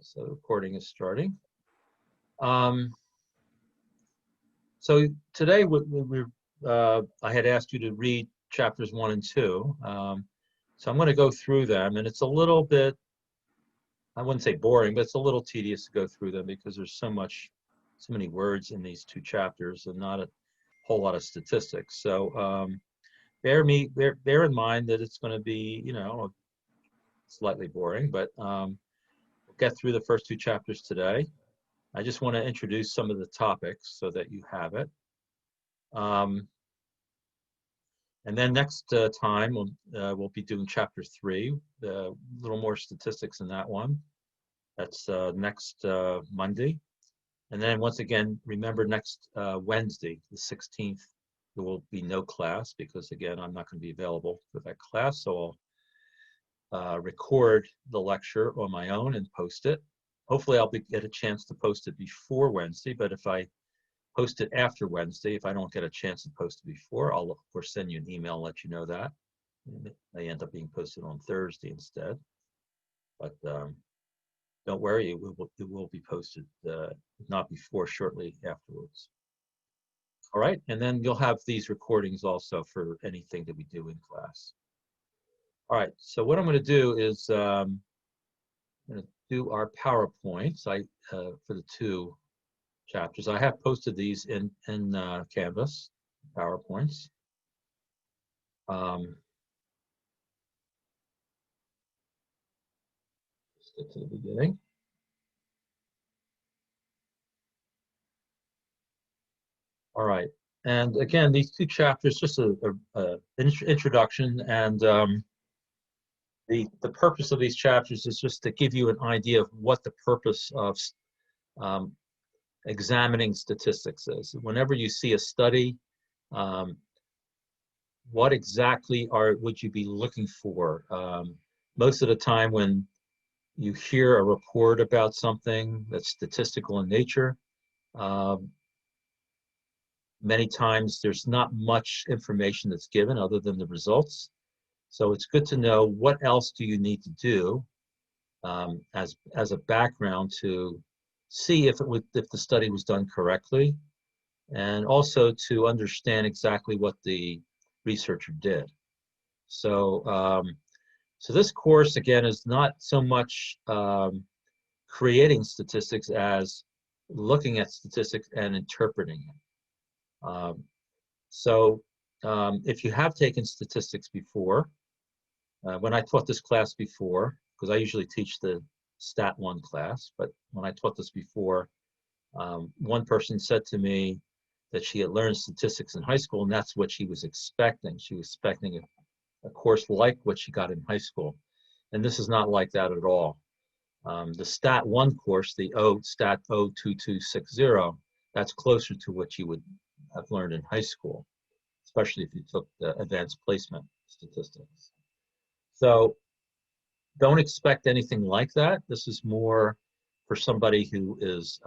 So the recording is starting. So today I had asked you to read chapters 1 and 2. So I'm going to go through them, and it's a little bit, I wouldn't say boring, but it's a little tedious to go through them because there's so many words in these two chapters and not a whole lot of statistics. So bear in mind that it's going to be, slightly boring, but we'll get through the first two chapters today. I just want to introduce some of the topics so that you have it. And then next time we'll be doing chapter 3, a little more statistics in that one. That's next Monday. And then once again, remember next Wednesday, the 16th, there will be no class because again, I'm not going to be available for that class. So I'll record the lecture on my own and post it. Hopefully I'll get a chance to post it before Wednesday, but if I post it after Wednesday, if I don't get a chance to post it before, I'll of course send you an email and let you know that. It may end up being posted on Thursday instead. But don't worry, it will be posted, not before, shortly afterwards. All right, and then you'll have these recordings also for anything that we do in class. All right, so what I'm going to do is I'm going to do our PowerPoints for the two chapters. I have posted these in Canvas, PowerPoints. Let's get to the beginning. All right, and again, these two chapters, just an introduction, and the purpose of these chapters is just to give you an idea of what the purpose of examining statistics is. Whenever you see a study, what exactly would you be looking for? Most of the time when you hear a report about something that's statistical in nature, many times there's not much information that's given other than the results. So it's good to know what else do you need to do as a background to see if the study was done correctly, and also to understand exactly what the researcher did. So, so this course again is not so much creating statistics as looking at statistics and interpreting it. If you have taken statistics before, when I taught this class before, because I usually teach the Stat 1 class, but when I taught this before, one person said to me that she had learned statistics in high school, and that's what she was expecting. She was expecting a course like what she got in high school. And this is not like that at all. The Stat 1 course, the Stat 02260, that's closer to what you would have learned in high school, especially if you took the advanced placement statistics. So don't expect anything like that. This is more for somebody who is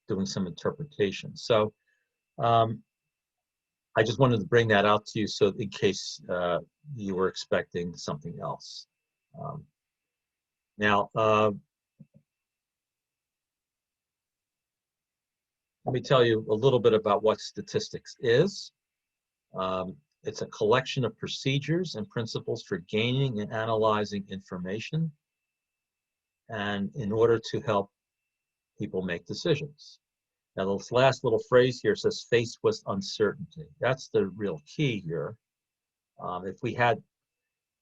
doing some interpretation. So I just wanted to bring that out to you so in case you were expecting something else. Now, let me tell you a little bit about what statistics is. It's a collection of procedures and principles for gaining and analyzing information, and in order to help people make decisions. Now, this last little phrase here says faced with uncertainty. That's the real key here. If we had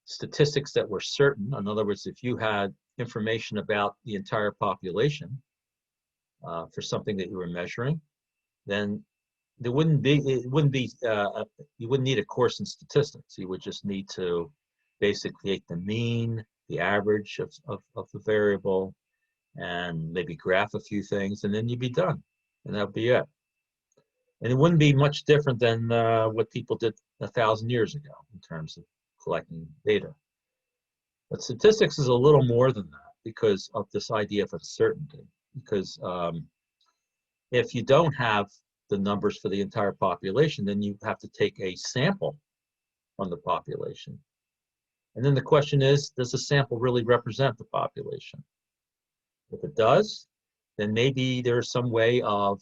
statistics that were certain, in other words, if you had information about the entire population for something that you were measuring, then you wouldn't need a course in statistics. You would just need to basically take the mean, the average of the variable, and maybe graph a few things, and then you'd be done, and that'd be it. And it wouldn't be much different than what people did 1,000 years ago in terms of collecting data. But statistics is a little more than that because of this idea of uncertainty. Because if you don't have the numbers for the entire population, then you have to take a sample from the population. And then the question is, does the sample really represent the population? If it does, then maybe there's some way of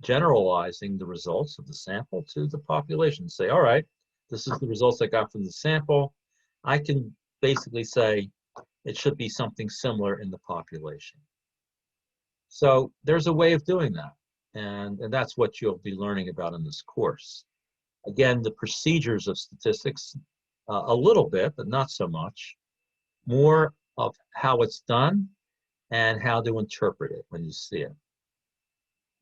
generalizing the results of the sample to the population. Say, all right, this is the results I got from the sample. I can basically say it should be something similar in the population. So there's a way of doing that. And that's what you'll be learning about in this course. Again, the procedures of statistics, a little bit, but not so much. More of how it's done and how to interpret it when you see it.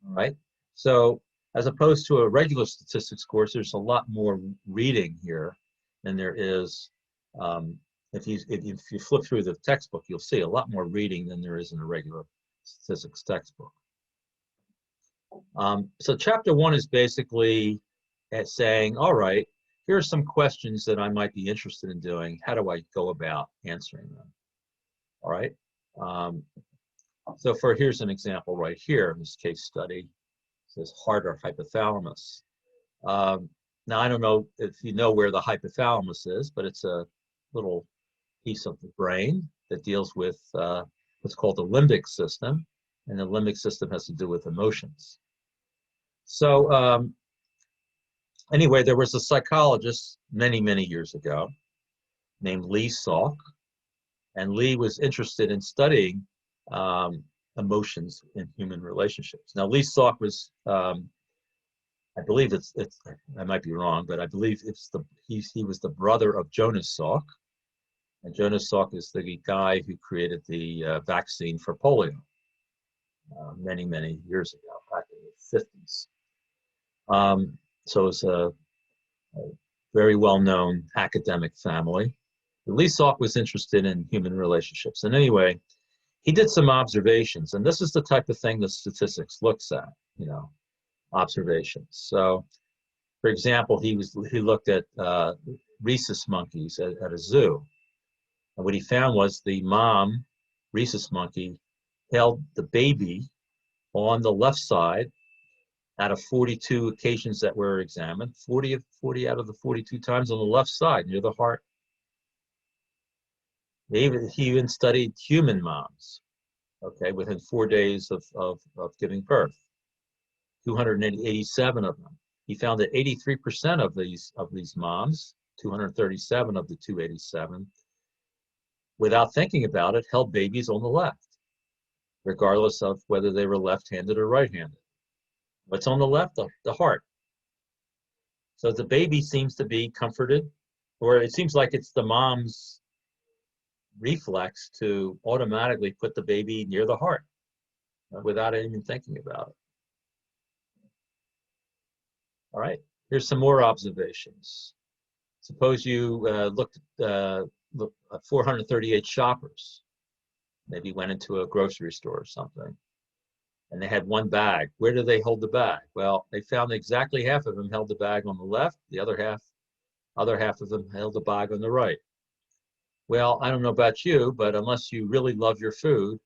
All right. So as opposed to a regular statistics course, there's a lot more reading here than there is. If you flip through the textbook, you'll see a lot more reading than there is in a regular statistics textbook. So chapter 1 is basically at saying, all right, here are some questions that I might be interested in doing. How do I go about answering them? All right. So here's an example right here in this case study. It says heart or hypothalamus. Now, I don't know if you know where the hypothalamus is, but it's a little piece of the brain that deals with what's called the limbic system. And the limbic system has to do with emotions. So anyway, there was a psychologist many, many years ago named Lee Salk. And Lee was interested in studying emotions in human relationships. Now, Lee Salk was, I believe I might be wrong, but I believe he was the brother of Jonas Salk. And Jonas Salk is the guy who created the vaccine for polio many, many years ago, back in the 50s. So it's a very well-known academic family. Lee Salk was interested in human relationships. And anyway, he did some observations, and this is the type of thing that statistics looks at, observations. So, for example, he looked at rhesus monkeys at a zoo. And what he found was the mom rhesus monkey held the baby on the left side out of 42 occasions that were examined, 40 out of the 42 times on the left side near the heart. He even studied human moms, okay, within 4 days of giving birth, 287 of them. He found that 83% of these moms, 237 of the 287, without thinking about it, held babies on the left, regardless of whether they were left-handed or right-handed. What's on the left? The heart. So the baby seems to be comforted, or it seems like it's the mom's reflex to automatically put the baby near the heart without even thinking about it. All right, here's some more observations. Suppose you looked at 438 shoppers, maybe went into a grocery store or something, and they had one bag. Where do they hold the bag? Well, they found exactly half of them held the bag on the left, the other half of them held the bag on the right. Well, I don't know about you, but unless you really love your food,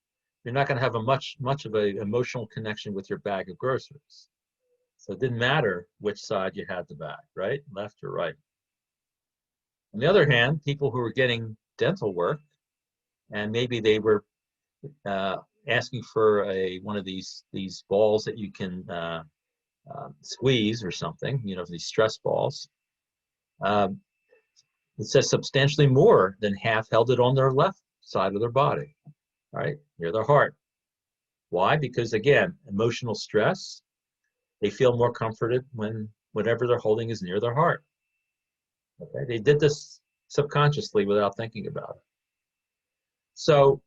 you're not going to have a much of an emotional connection with your bag of groceries. So it didn't matter which side you had the bag, right? Left or right. On the other hand, people who were getting dental work, and maybe they were asking for one of these balls that you can squeeze or something, these stress balls. It says substantially more than half held it on their left side of their body, right, near their heart. Why? Because again, emotional stress, they feel more comforted when whatever they're holding is near their heart. Okay, they did this subconsciously without thinking about it. So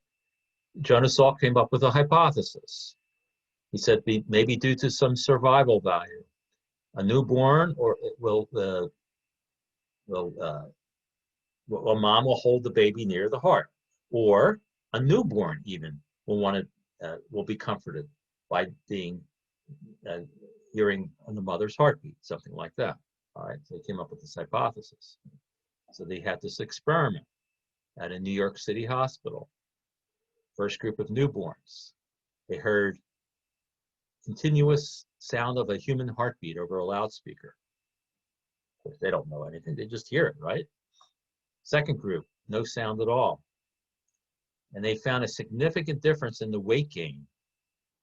Jonas Salk came up with a hypothesis. He said maybe due to some survival value, a newborn a mom will hold the baby near the heart, or a newborn even will be comforted by hearing the mother's heartbeat, something like that. All right, so they came up with this hypothesis. So they had this experiment at a New York City hospital. First group of newborns, they heard continuous sound of a human heartbeat over a loudspeaker. They don't know anything, they just hear it, right? Second group, no sound at all. And they found a significant difference in the weight gain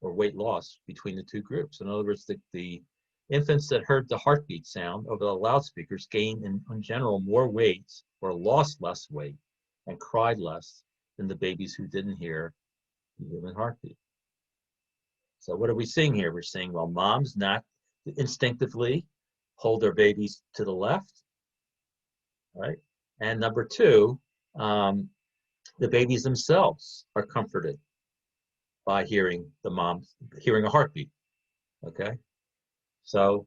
or weight loss between the two groups. In other words, the infants that heard the heartbeat sound over the loudspeakers gained in general more weight or lost less weight and cried less than the babies who didn't hear the human heartbeat. So what are we seeing here? We're seeing, well, moms not instinctively hold their babies to the left, right? And number two, the babies themselves are comforted by hearing the mom, hearing a heartbeat, okay? So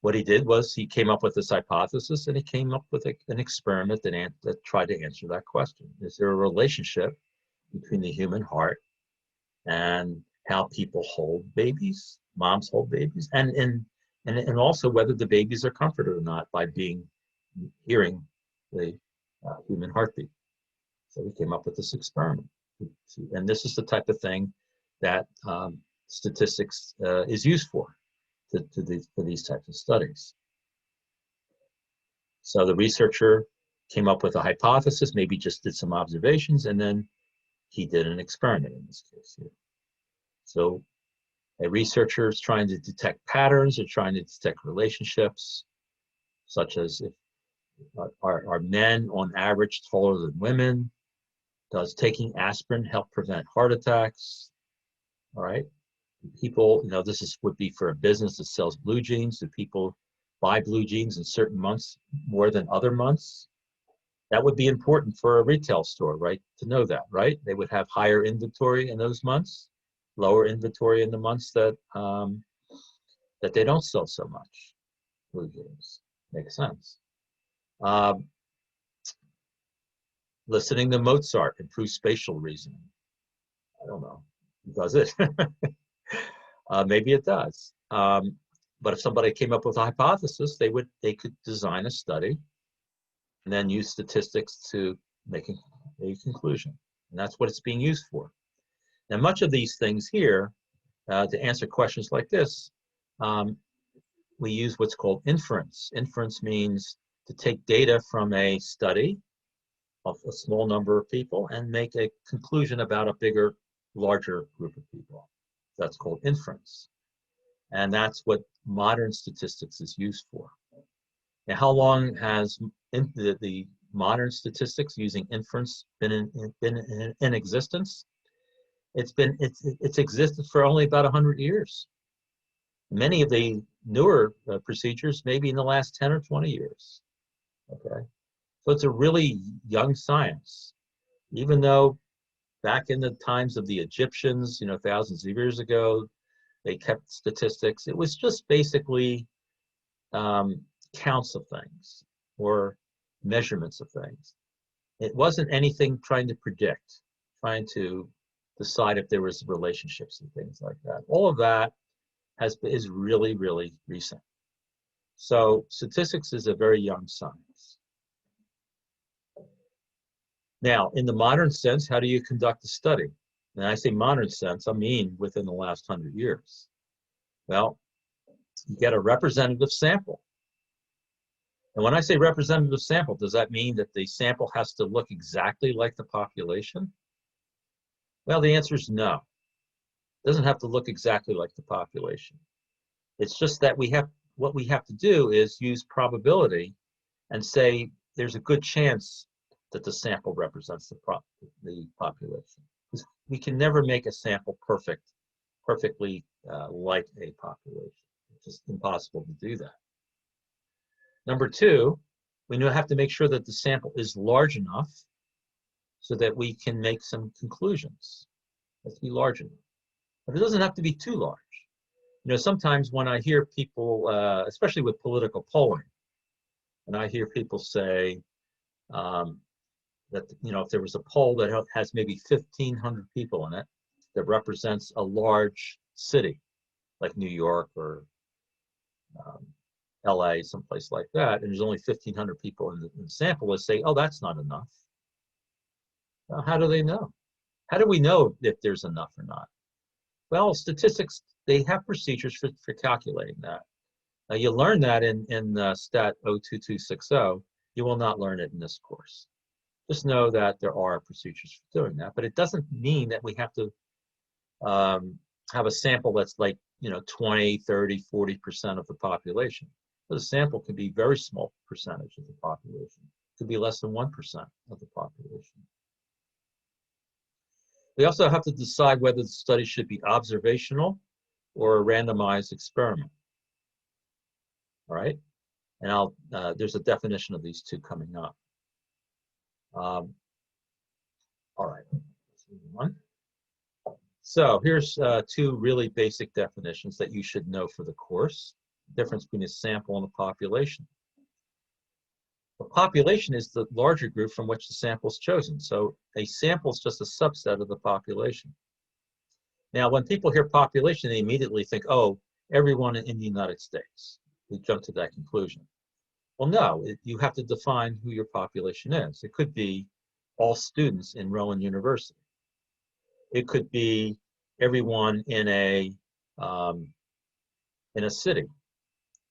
what he did was he came up with this hypothesis, and he came up with an experiment that tried to answer that question. Is there a relationship between the human heart and how people hold babies, moms hold babies, and also whether the babies are comforted or not by hearing the human heartbeat. So we came up with this experiment, and this is the type of thing that statistics is used for these types of studies. So the researcher came up with a hypothesis, maybe just did some observations, and then he did an experiment in this case here. So a researcher is trying to detect patterns, or trying to detect relationships, such as if are men on average taller than women? Does taking aspirin help prevent heart attacks? All right. People, this would be for a business that sells blue jeans. Do people buy blue jeans in certain months more than other months? That would be important for a retail store, right? To know that, right? They would have higher inventory in those months, lower inventory in the months that that they don't sell so much blue jeans. Makes sense. Listening to Mozart improves spatial reasoning. I don't know. Does it? Maybe it does. But if somebody came up with a hypothesis, they could design a study and then use statistics to make a conclusion. And that's what it's being used for. Now, much of these things here, to answer questions like this, we use what's called inference. Inference means to take data from a study of a small number of people and make a conclusion about a bigger, larger group of people. That's called inference. And that's what modern statistics is used for. Now, how long has the modern statistics using inference been in existence? It's existed for only about 100 years. Many of the newer procedures, maybe in the last 10 or 20 years. Okay, so it's a really young science. Even though back in the times of the Egyptians, thousands of years ago, they kept statistics. It was just basically counts of things or measurements of things. It wasn't anything trying to predict, trying to decide if there was relationships and things like that. All of that is really, really recent. So statistics is a very young science. Now, in the modern sense, how do you conduct a study? And I say modern sense, I mean within the last 100 years. Well, you get a representative sample. And when I say representative sample, does that mean that the sample has to look exactly like the population? Well, the answer is no. It doesn't have to look exactly like the population. It's just that what we have to do is use probability and say there's a good chance that the sample represents the population. We can never make a sample perfectly like a population. It's just impossible to do that. Number two, we have to make sure that the sample is large enough so that we can make some conclusions. It has to be large enough. But it doesn't have to be too large. Sometimes when I hear people, especially with political polling, and I hear people say that, if there was a poll that has maybe 1,500 people in it that represents a large city, like New York or LA, someplace like that, and there's only 1,500 people in the sample, let's say, oh, that's not enough. Well, how do they know? How do we know if there's enough or not? Well, statistics, they have procedures for calculating that. Now, you learn that in Stat 02260. You will not learn it in this course. Just know that there are procedures for doing that, but it doesn't mean that we have to have a sample that's like, 20, 30, 40% of the population. The sample could be very small percentage of the population. It could be less than 1% of the population. We also have to decide whether the study should be observational or a randomized experiment. All right, and there's a definition of these two coming up. All right, let's move on. So here's two really basic definitions that you should know for the course. The difference between a sample and a population. The population is the larger group from which the sample is chosen. So a sample is just a subset of the population. Now, when people hear population, they immediately think, oh, everyone in the United States. We jump to that conclusion. Well, no, you have to define who your population is. It could be all students in Rowan University. It could be everyone in a city,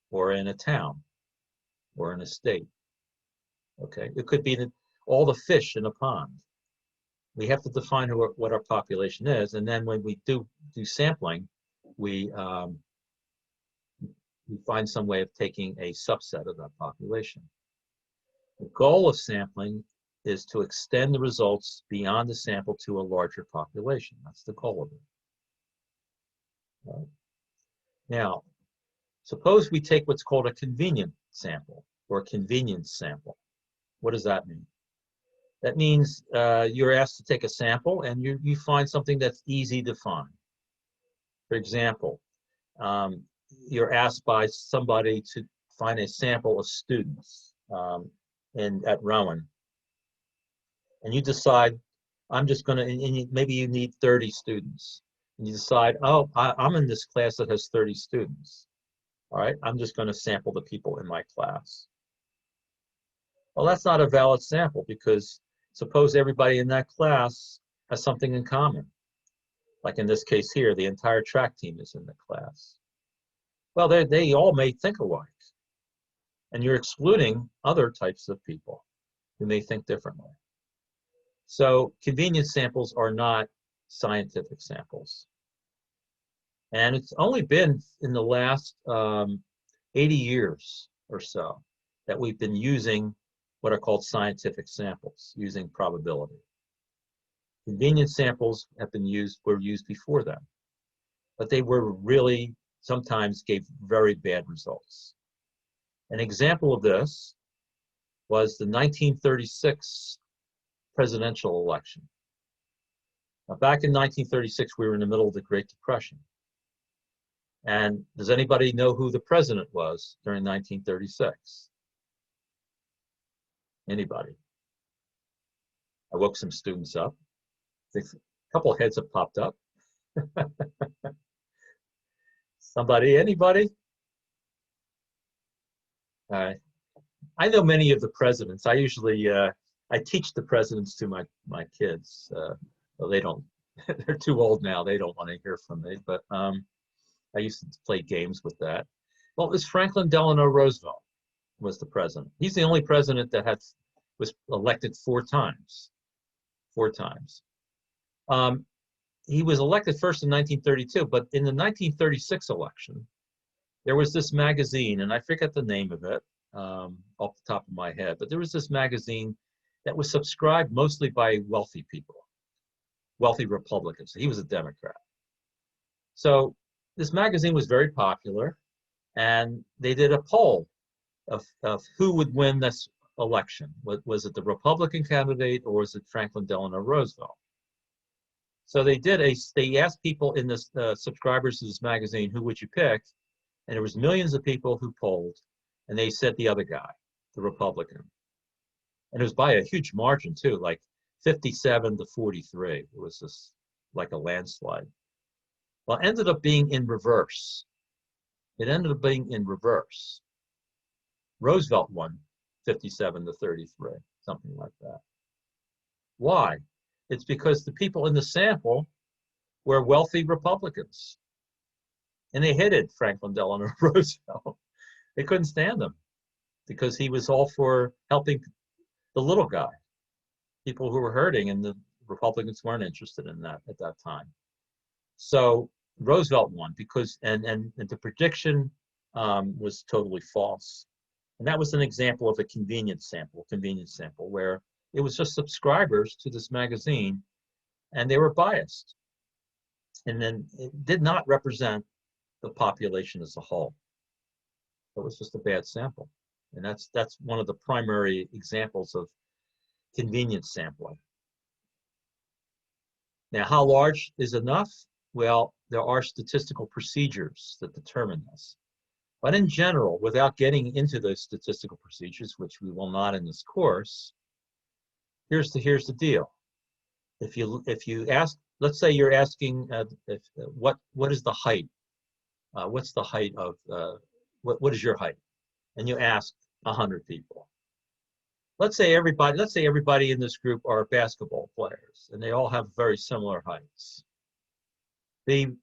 or in a town, or in a state. Okay, it could be all the fish in a pond. We have to define what our population is, and then when we do sampling, we find some way of taking a subset of that population. The goal of sampling is to extend the results beyond the sample to a larger population. That's the goal of it. Right. Now, suppose we take what's called a convenient sample or a convenience sample. What does that mean? That means you're asked to take a sample and you find something that's easy to find. For example, you're asked by somebody to find a sample of students at Rowan. And you decide, I'm just going to, maybe you need 30 students. And you decide, oh, I'm in this class that has 30 students. All right, I'm just going to sample the people in my class. Well, that's not a valid sample because suppose everybody in that class has something in common. Like in this case here, the entire track team is in the class. Well, they all may think alike. And you're excluding other types of people who may think differently. So convenience samples are not scientific samples. And it's only been in the last 80 years or so that we've been using what are called scientific samples, using probability. Convenience samples were used before then, but they were really, sometimes gave very bad results. An example of this was the 1936 presidential election. Now, back in 1936, we were in the middle of the Great Depression. And does anybody know who the president was during 1936? Anybody? I woke some students up. A couple of heads have popped up. Somebody, anybody? I know many of the presidents. I usually, I teach the presidents to my kids. Well, they don't, they're too old now. They don't want to hear from me, but I used to play games with that. Well, it was Franklin Delano Roosevelt was the president. He's the only president that was elected 4 times. 4 times. He was elected first in 1932, but in the 1936 election, there was this magazine, and I forget the name of it off the top of my head, but there was this magazine that was subscribed mostly by wealthy people, wealthy Republicans. He was a Democrat. So this magazine was very popular, and they did a poll of who would win this election. Was it the Republican candidate or was it Franklin Delano Roosevelt? So they asked people in this subscribers to this magazine, who would you pick? And there was millions of people who polled, and they said the other guy, the Republican. And it was by a huge margin too, like 57 to 43. It was just like a landslide. Well, it ended up being in reverse. It ended up being in reverse. Roosevelt won 57 to 33, something like that. Why? It's because the people in the sample were wealthy Republicans. And they hated Franklin Delano Roosevelt. They couldn't stand him because he was all for helping the little guy. people who were hurting, and the Republicans weren't interested in that at that time. So Roosevelt won because, and the prediction was totally false. And that was an example of a convenience sample where it was just subscribers to this magazine and they were biased. And then it did not represent the population as a whole. It was just a bad sample. And that's one of the primary examples of convenience sampling. Now, how large is enough? Well, there are statistical procedures that determine this. But in general, without getting into those statistical procedures, which we will not in this course, here's the deal. If you ask, let's say you're asking, what is the height? What's the height of what is your height? And you ask 100 people. Let's say everybody in this group are basketball players, and they all have very similar heights. The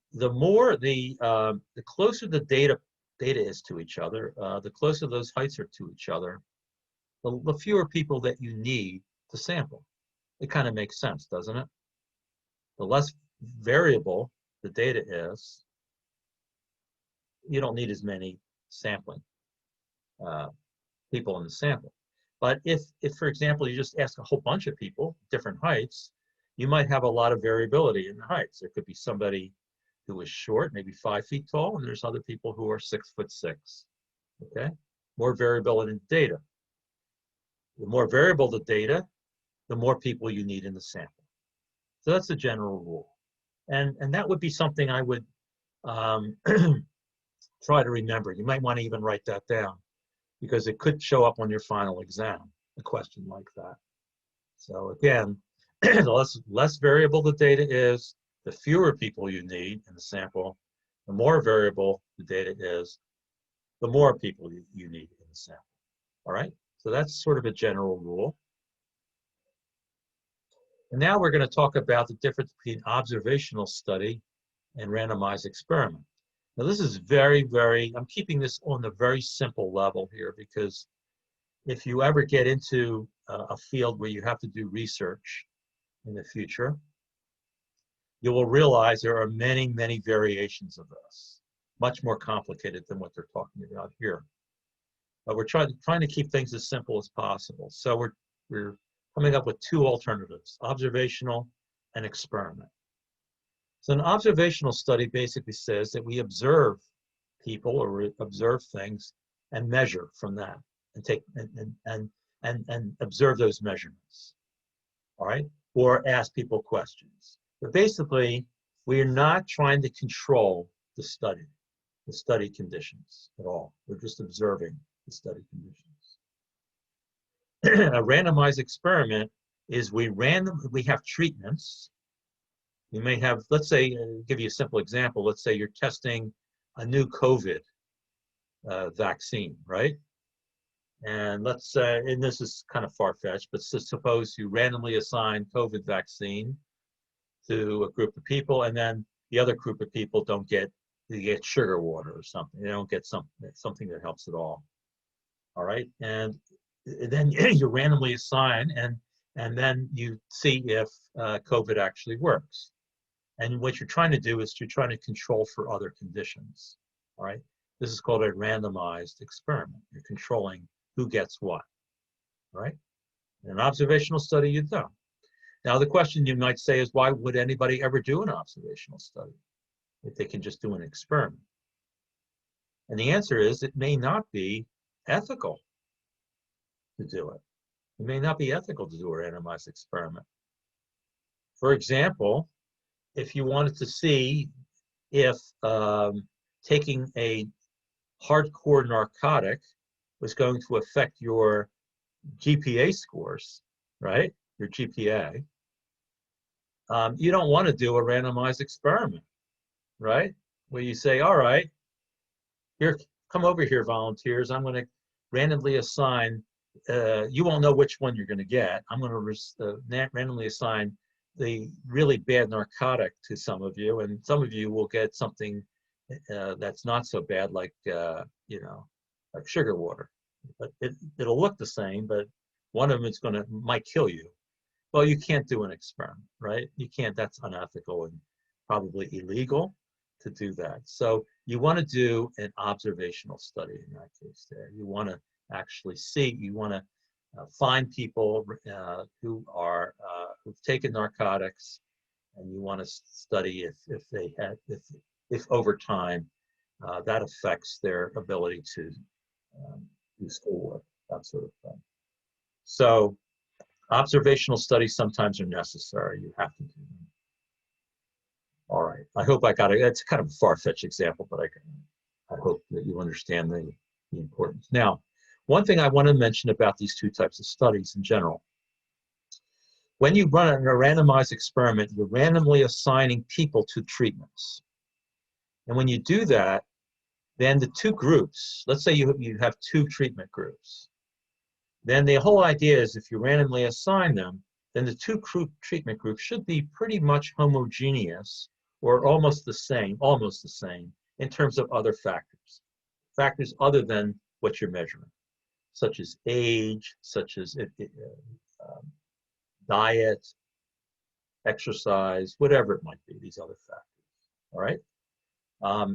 closer the data is to each other, the closer those heights are to each other, the fewer people that you need to sample. It kind of makes sense, doesn't it? The less variable the data is, you don't need as many sampling people in the sample. But if, for example, you just ask a whole bunch of people, different heights, you might have a lot of variability in the heights. There could be somebody who is short, maybe 5 feet tall, and there's other people who are 6'6". Okay, more variability in data. The more variable the data, the more people you need in the sample. So that's the general rule, and that would be something I would try to remember. You might want to even write that down, because it could show up on your final exam, a question like that. So again, the less variable the data is, the fewer people you need in the sample. The more variable the data is, the more people you need in the sample. All right, so that's sort of a general rule. And now we're going to talk about the difference between observational study and randomized experiment. Now this is I'm keeping this on the very simple level here, because if you ever get into a field where you have to do research in the future, you will realize there are many, many variations of this, much more complicated than what they're talking about here. But we're trying to keep things as simple as possible. So we're coming up with two alternatives, observational and experiment. So an observational study basically says that we observe people or observe things and measure from that, and take and observe those measurements. All right, or ask people questions. But basically, we are not trying to control the study conditions at all. We're just observing the study conditions. A randomized experiment is we have treatments. You may have, let's say, give you a simple example. Let's say you're testing a new COVID vaccine, right? And let's say, and this is kind of far-fetched, but suppose you randomly assign COVID vaccine to a group of people, and then the other group of people they get sugar water or something. They don't get something that helps at all. All right, and then you randomly assign, and then you see if COVID actually works. And what you're trying to do is you're trying to control for other conditions. All right, this is called a randomized experiment. You're controlling who gets what. All right, in an observational study, you don't. Now, the question you might say is, why would anybody ever do an observational study if they can just do an experiment? And the answer is, it may not be ethical to do it. It may not be ethical to do a randomized experiment. For example, if you wanted to see if taking a hardcore narcotic was going to affect your GPA scores, right? Your GPA, you don't want to do a randomized experiment, right? Where you say, all right, here, come over here, volunteers. I'm going to randomly assign, you won't know which one you're going to get. I'm going to randomly assign the really bad narcotic to some of you, and some of you will get something that's not so bad, like like sugar water. But it'll look the same, but one of them might kill you. Well, you can't do an experiment, right? You can't, that's unethical and probably illegal to do that. So you want to do an observational study in that case there. You want to actually see, you want to find people who've taken narcotics, and you want to study if over time that affects their ability to do schoolwork, that sort of thing. So observational studies sometimes are necessary. You have to do them. All right. I hope I got it. It's kind of a far-fetched example, but I hope that you understand the importance. Now, one thing I want to mention about these two types of studies in general. When you run a randomized experiment, you're randomly assigning people to treatments. And when you do that, then the two groups, let's say you have two treatment groups, then the whole idea is if you randomly assign them, then the two treatment groups should be pretty much homogeneous or almost the same in terms of other factors other than what you're measuring, such as age, such as diet, exercise, whatever it might be, these other factors, all right?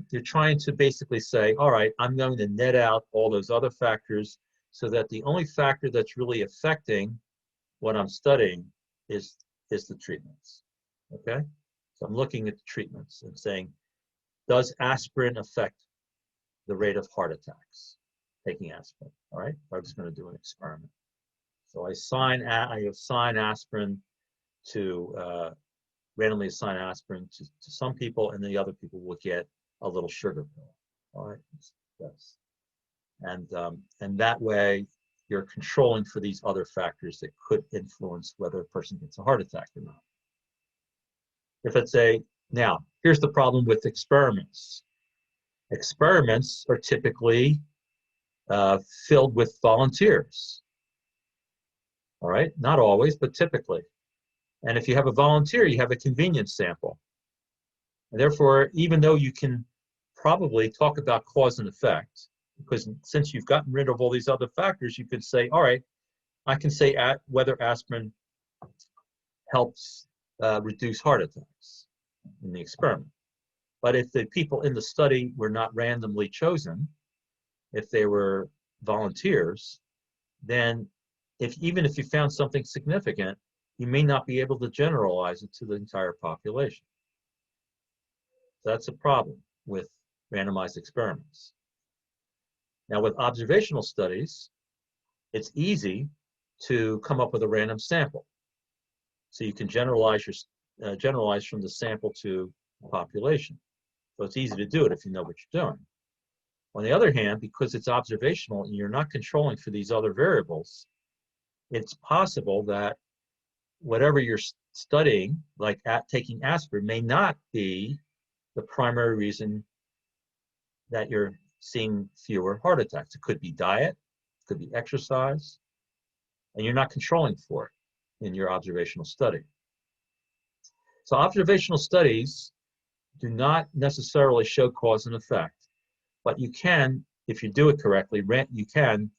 You're trying to basically say, all right, I'm going to net out all those other factors so that the only factor that's really affecting what I'm studying is the treatments, okay? So I'm looking at the treatments and saying, does aspirin affect the rate of heart attacks? Taking aspirin, all right? I'm just going to do an experiment. So I assign aspirin to, randomly assign aspirin to some people, and the other people will get a little sugar pill, all right? Yes. And that way, you're controlling for these other factors that could influence whether a person gets a heart attack or not. If it's now, here's the problem with experiments. Experiments are typically filled with volunteers. All right, not always, but typically. And if you have a volunteer, you have a convenience sample. And therefore, even though you can probably talk about cause and effect, because since you've gotten rid of all these other factors, you could say, all right, I can say whether aspirin helps reduce heart attacks in the experiment. But if the people in the study were not randomly chosen, if they were volunteers, then even if you found something significant, you may not be able to generalize it to the entire population. That's a problem with randomized experiments. Now, with observational studies, it's easy to come up with a random sample. So you can generalize from the sample to the population. So it's easy to do it if you know what you're doing. On the other hand, because it's observational and you're not controlling for these other variables, it's possible that whatever you're studying, like taking aspirin, may not be the primary reason that you're seeing fewer heart attacks. It could be diet, it could be exercise, and you're not controlling for it in your observational study. So observational studies do not necessarily show cause and effect, but you can, if you do it correctly, you can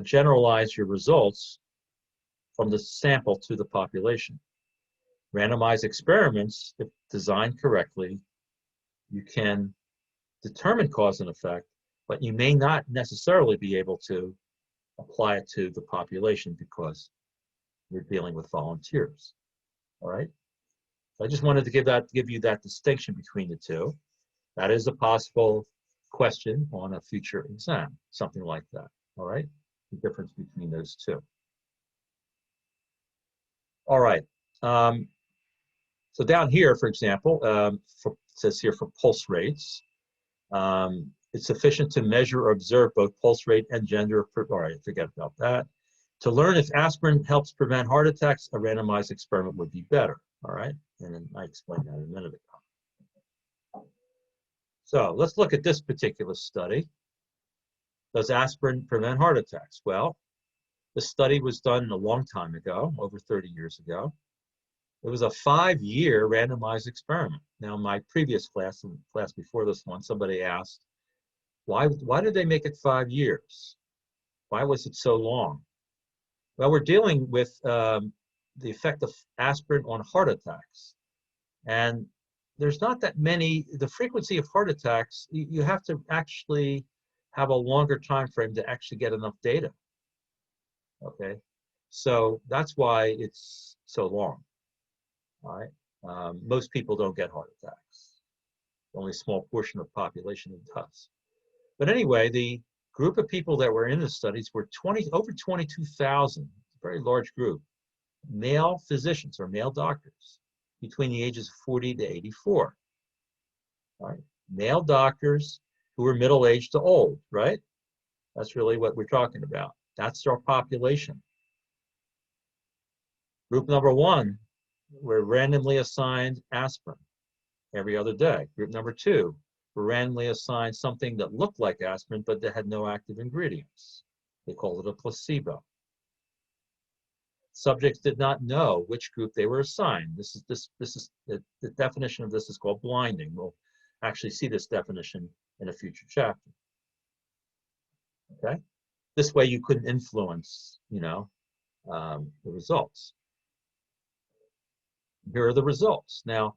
generalize your results from the sample to the population. Randomized experiments, if designed correctly, you can determine cause and effect, but you may not necessarily be able to apply it to the population because you're dealing with volunteers, all right? So I just wanted to give you that distinction between the two. That is a possible question on a future exam, something like that, all right? The difference between those two. All right. So down here, for example, it says here for pulse rates, it's sufficient to measure or observe both pulse rate and gender. All right, forget about that. To learn if aspirin helps prevent heart attacks, a randomized experiment would be better. All right, and then I explained that a minute ago. So let's look at this particular study. Does aspirin prevent heart attacks? Well, the study was done a long time ago, over 30 years ago. It was a 5-year randomized experiment. Now, in my previous class, in the class before this one, somebody asked, why did they make it 5 years? Why was it so long? Well, we're dealing with the effect of aspirin on heart attacks. And there's not that many, the frequency of heart attacks, you have to actually have a longer time frame to actually get enough data. Okay, so that's why it's so long. All right, most people don't get heart attacks. Only a small portion of the population does. But anyway, the group of people that were in the studies were over 22,000, a very large group, male physicians or male doctors between the ages of 40 to 84. All right, male doctors who were middle-aged to old, right? That's really what we're talking about. That's our population. Group number one were randomly assigned aspirin every other day. Group number two were randomly assigned something that looked like aspirin, but that had no active ingredients. They called it a placebo. Subjects did not know which group they were assigned. This is the definition of this is called blinding. We'll actually see this definition in a future chapter. Okay, this way you couldn't influence, the results. Here are the results. Now,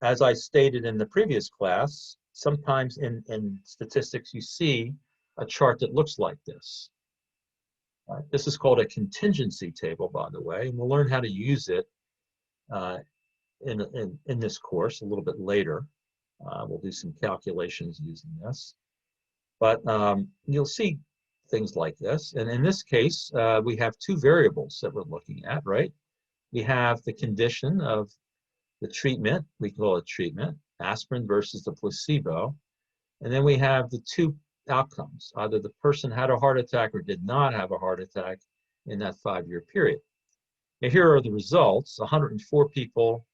as I stated in the previous class, sometimes in statistics you see a chart that looks like this. Right? This is called a contingency table, by the way, and we'll learn how to use it in this course a little bit later. We'll do some calculations using this. But you'll see things like this. And in this case, we have two variables that we're looking at, right? We have the condition of the treatment, we call it treatment, aspirin versus the placebo. And then we have the two outcomes. Either the person had a heart attack or did not have a heart attack in that 5-year period. Now, here are the results. 104 people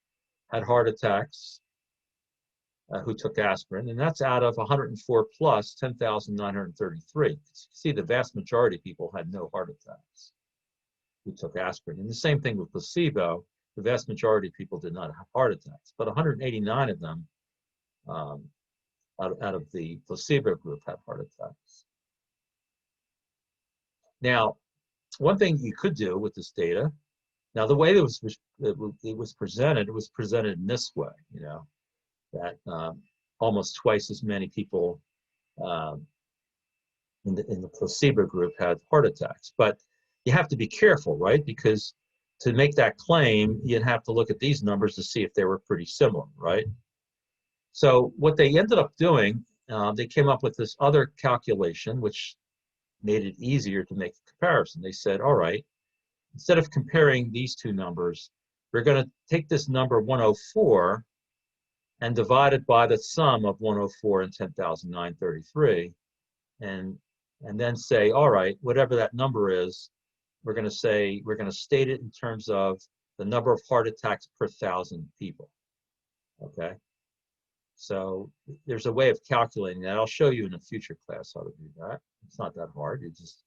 had heart attacks who took aspirin, and that's out of 104 plus 10,933. You can see the vast majority of people had no heart attacks who took aspirin. And the same thing with placebo. The vast majority of people did not have heart attacks, but 189 of them out of the placebo group had heart attacks. Now, one thing you could do with this data, now the way it was presented, it was presented in this way, that almost twice as many people in the placebo group had heart attacks. But you have to be careful, right? Because to make that claim, you'd have to look at these numbers to see if they were pretty similar, right? So what they ended up doing, they came up with this other calculation, which made it easier to make a comparison. They said, all right, instead of comparing these two numbers, we're going to take this number 104 and divide it by the sum of 104 and 10,933, and then say, all right, whatever that number is, we're going to state it in terms of the number of heart attacks per 1,000 people. Okay. So there's a way of calculating that. I'll show you in a future class how to do that. It's not that hard. You just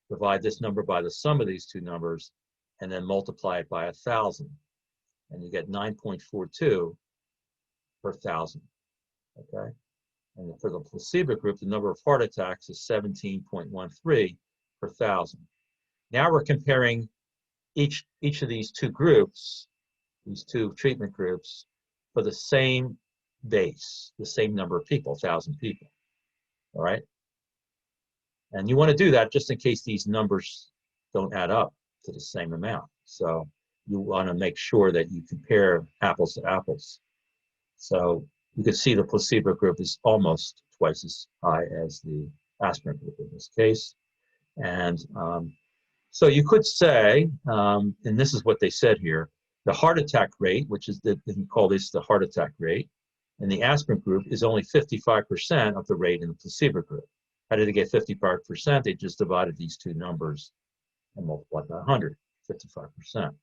divide this number by the sum of these two numbers and then multiply it by 1,000. And you get 9.42 per 1,000. Okay. And for the placebo group, the number of heart attacks is 17.13 per 1,000. Now we're comparing each of these two groups, these two treatment groups, for the same base, the same number of people, 1,000 people. All right. And you want to do that just in case these numbers don't add up to the same amount. So you want to make sure that you compare apples to apples. So you can see the placebo group is almost twice as high as the aspirin group in this case. And so you could say, and this is what they said here, the heart attack rate, which is you call this the heart attack rate, in the aspirin group is only 55% of the rate in the placebo group. How did they get 55%? They just divided these two numbers and multiplied by 100, 55%.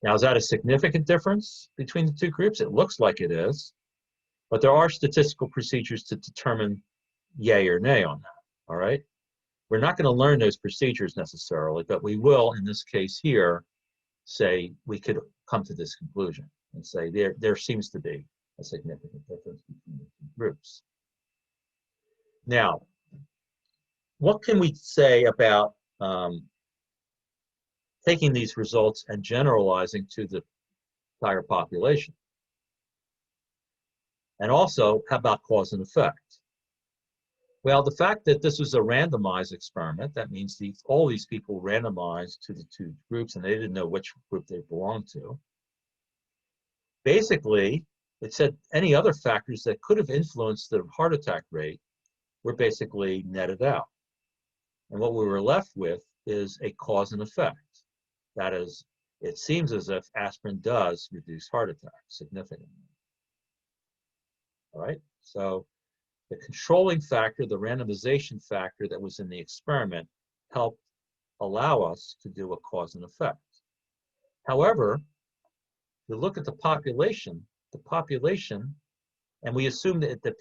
Now, is that a significant difference between the two groups? It looks like it is, but there are statistical procedures to determine yay or nay on that, all right? We're not going to learn those procedures necessarily, but we will, in this case here, say we could come to this conclusion and say there seems to be a significant difference between the two groups. Now, what can we say about taking these results and generalizing to the entire population. And also, how about cause and effect? Well, the fact that this was a randomized experiment, that means all these people randomized to the two groups and they didn't know which group they belonged to. Basically, it said any other factors that could have influenced the heart attack rate were basically netted out. And what we were left with is a cause and effect. That is, it seems as if aspirin does reduce heart attacks significantly. All right, so the controlling factor, the randomization factor that was in the experiment, helped allow us to do a cause and effect. However, you look at the population, and we assume that the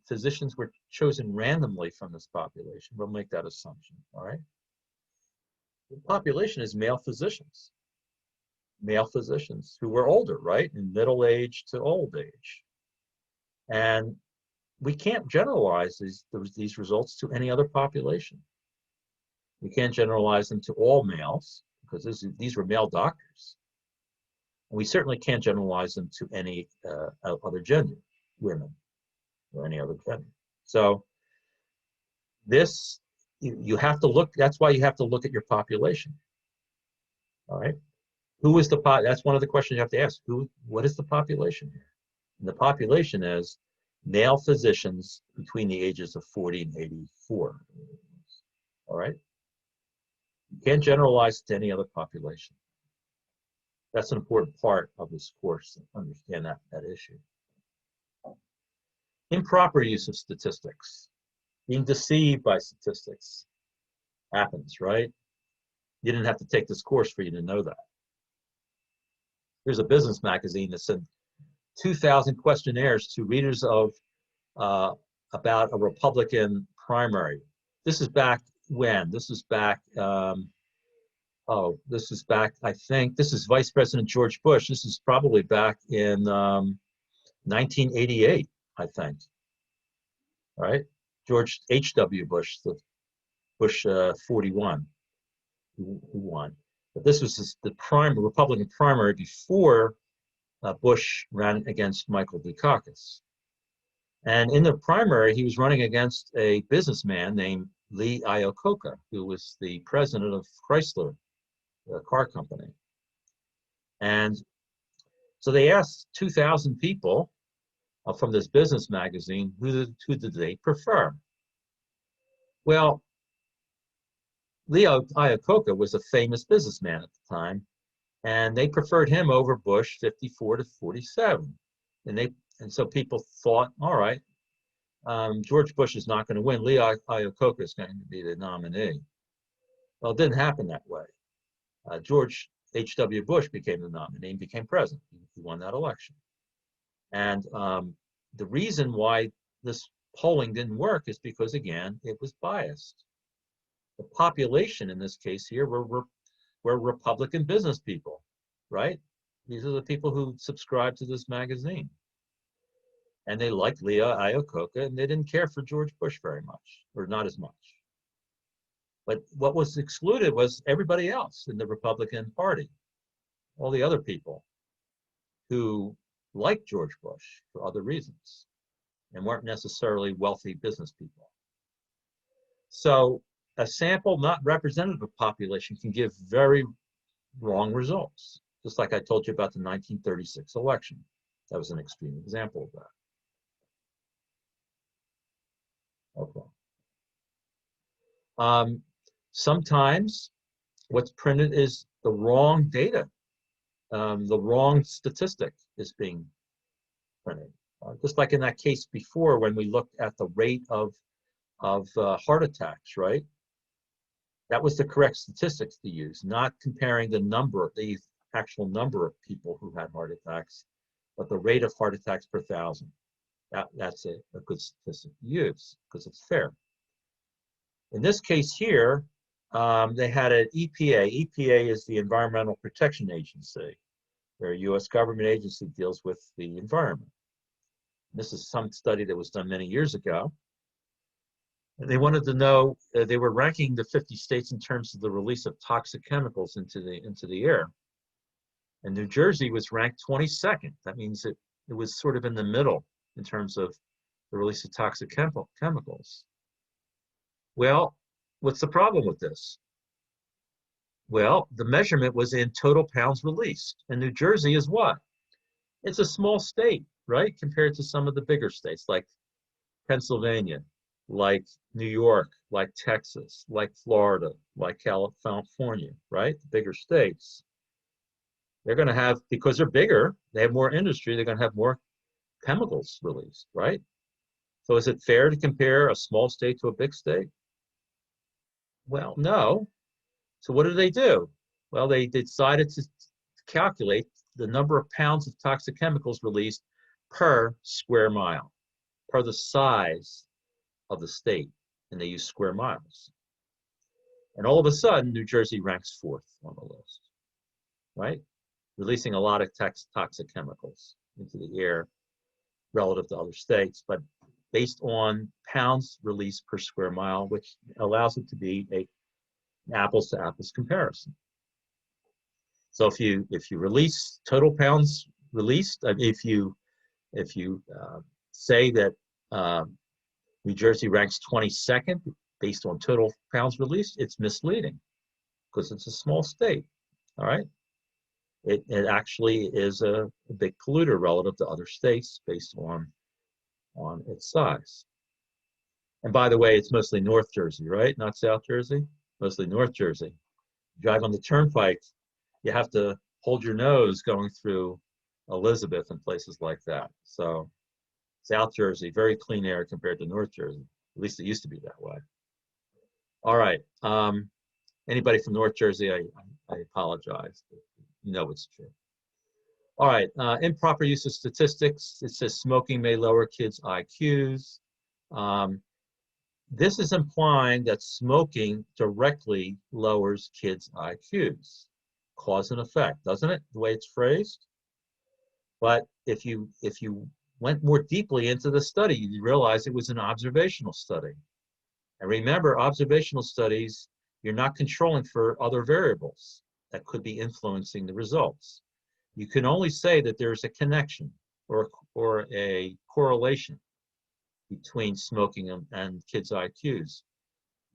physicians were chosen randomly from this population. We'll make that assumption, all right? The population is male physicians who were older, right? In middle age to old age. And we can't generalize these results to any other population. We can't generalize them to all males because these were male doctors. And we certainly can't generalize them to any other gender, women, or any other gender. So you have to look, that's why you have to look at your population. All right. That's one of the questions you have to ask. What is the population here? And the population is male physicians between the ages of 40 and 84. All right. You can't generalize to any other population. That's an important part of this course to understand that issue. Improper use of statistics. Being deceived by statistics happens, right? You didn't have to take this course for you to know that. There's a business magazine that sent 2,000 questionnaires to readers of about a Republican primary. This is back when? This is back, I think, this is Vice President George Bush. This is probably back in 1988, I think, right? George H.W. Bush, the Bush 41, who won. But this was the Republican primary before Bush ran against Michael Dukakis. And in the primary, he was running against a businessman named Lee Iacocca, who was the president of Chrysler, the car company. And so they asked 2,000 people from this business magazine, who did they prefer? Well, Lee Iacocca was a famous businessman at the time, and they preferred him over Bush 54 to 47. And so people thought, all right, George Bush is not going to win. Lee Iacocca is going to be the nominee. Well, it didn't happen that way. George H.W. Bush became the nominee and became president. He won that election. And the reason why this polling didn't work is because, again, it was biased. The population in this case here were Republican business people, right? These are the people who subscribe to this magazine. And they liked Lee Iacocca, and they didn't care for George Bush very much, or not as much. But what was excluded was everybody else in the Republican Party, all the other people who liked George Bush for other reasons and weren't necessarily wealthy business people. So a sample not representative of population can give very wrong results, just like I told you about the 1936 election. That was an extreme example of that. Okay. Sometimes what's printed is the wrong data. The wrong statistic is being printed. Just like in that case before when we looked at the rate of heart attacks, right? That was the correct statistics to use, not comparing the actual number of people who had heart attacks, but the rate of heart attacks per thousand. That's a good statistic to use because it's fair. In this case here, they had an EPA. EPA is the Environmental Protection Agency. They're a U.S. government agency that deals with the environment. This is some study that was done many years ago. They wanted to know, they were ranking the 50 states in terms of the release of toxic chemicals into the air. And New Jersey was ranked 22nd. That means it was sort of in the middle in terms of the release of toxic chemicals. Well, what's the problem with this? Well, the measurement was in total pounds released. And New Jersey is what? It's a small state, right? Compared to some of the bigger states like Pennsylvania, like New York, like Texas, like Florida, like California, right? The bigger states. They're going to have, because they're bigger, they have more industry, they're going to have more chemicals released, right? So is it fair to compare a small state to a big state? Well, no. So what do? Well, they decided to calculate the number of pounds of toxic chemicals released per square mile, per the size of the state, and they use square miles. And all of a sudden, New Jersey ranks 4th on the list, right? Releasing a lot of toxic chemicals into the air relative to other states, but based on pounds released per square mile, which allows it to be an apples to apples comparison. So if you release total pounds released, if you say that New Jersey ranks 22nd based on total pounds released, it's misleading because it's a small state. All right, it actually is a big polluter relative to other states based on its size. And by the way, it's mostly North Jersey, right? Not South Jersey, mostly North Jersey. Drive on the turnpike, you have to hold your nose going through Elizabeth and places like that. So South Jersey, very clean air compared to North Jersey. At least it used to be that way. All right. Anybody from North Jersey, I apologize. You know it's true. All right. Improper use of statistics. It says smoking may lower kids' IQs. This is implying that smoking directly lowers kids' IQs. Cause and effect, doesn't it? The way it's phrased. But if you went more deeply into the study, you realize it was an observational study. And remember, observational studies, you're not controlling for other variables that could be influencing the results. You can only say that there's a connection or a correlation between smoking and kids' IQs.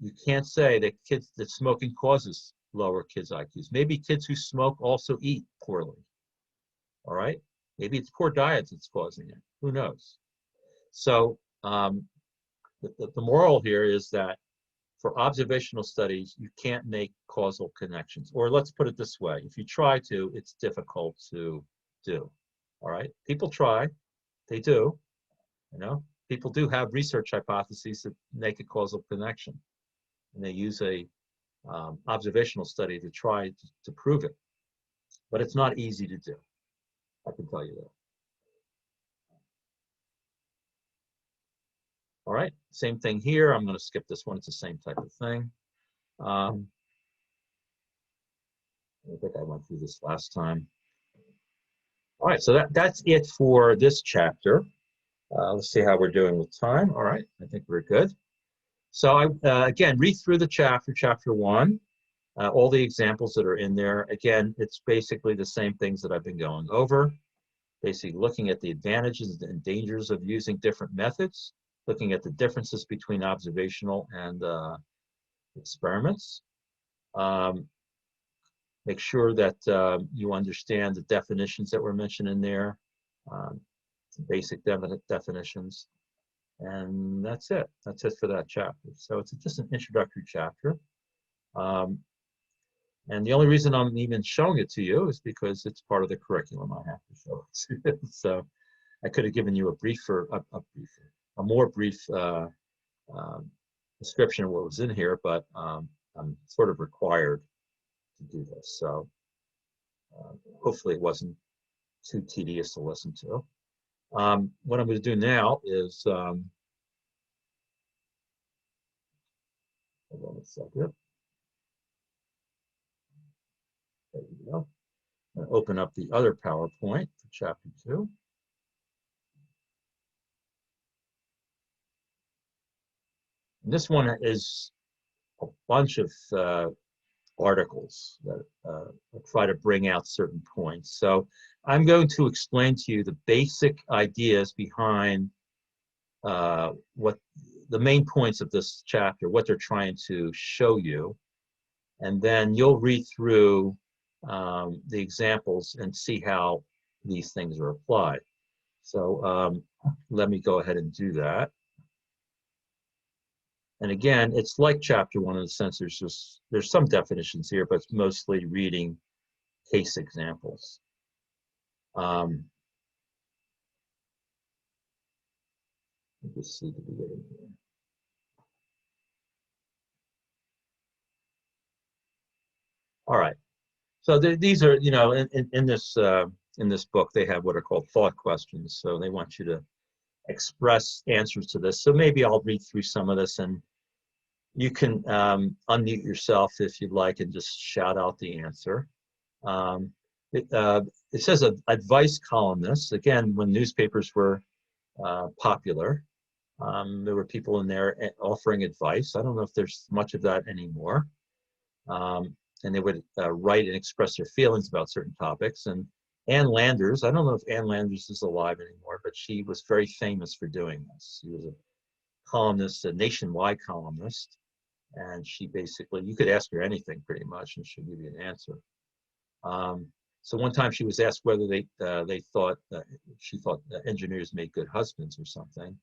You can't say that smoking causes lower kids' IQs. Maybe kids who smoke also eat poorly. All right? Maybe it's poor diet that's causing it. Who knows? So the moral here is that for observational studies, you can't make causal connections. Or let's put it this way. If you try to, it's difficult to do. All right? People try. They do. You know? People do have research hypotheses that make a causal connection. And they use a observational study to try to prove it. But it's not easy to do. I can tell you that. All right, same thing here. I'm going to skip this one. It's the same type of thing. I think I went through this last time. All right, so that's it for this chapter. Let's see how we're doing with time. All right, I think we're good. So again, read through the chapter 1, all the examples that are in there. Again, it's basically the same things that I've been going over. Basically looking at the advantages and dangers of using different methods, looking at the differences between observational and experiments. Make sure that you understand the definitions that were mentioned in there, basic definitions. And that's it. That's it for that chapter. So it's just an introductory chapter. And the only reason I'm even showing it to you is because it's part of the curriculum. I have to show it to you. So I could have given you a more brief description of what was in here, but I'm sort of required to do this. So hopefully it wasn't too tedious to listen to. What I'm going to do now is, hold on a second. There you go. I'm going to open up the other PowerPoint for chapter 2. This one is a bunch of articles that try to bring out certain points. So I'm going to explain to you the basic ideas behind what the main points of this chapter, what they're trying to show you, and then you'll read through the examples and see how these things are applied. So let me go ahead and do that. And again, it's like chapter 1 in the sense there's some definitions here, but it's mostly reading case examples. Let's see the beginning here. All right. So these are, you know, in this book, they have what are called thought questions. So they want you to express answers to this. So maybe I'll read through some of this, and you can unmute yourself if you'd like and just shout out the answer. It says advice columnists. Again, when newspapers were popular, there were people in there offering advice. I don't know if there's much of that anymore. And they would write and express their feelings about certain topics. And Ann Landers, I don't know if Ann Landers is alive anymore, but she was very famous for doing this. She was a columnist, a nationwide columnist, and she basically, you could ask her anything pretty much, and she'll give you an answer. So one time she was asked whether they thought she thought that engineers made good husbands or something.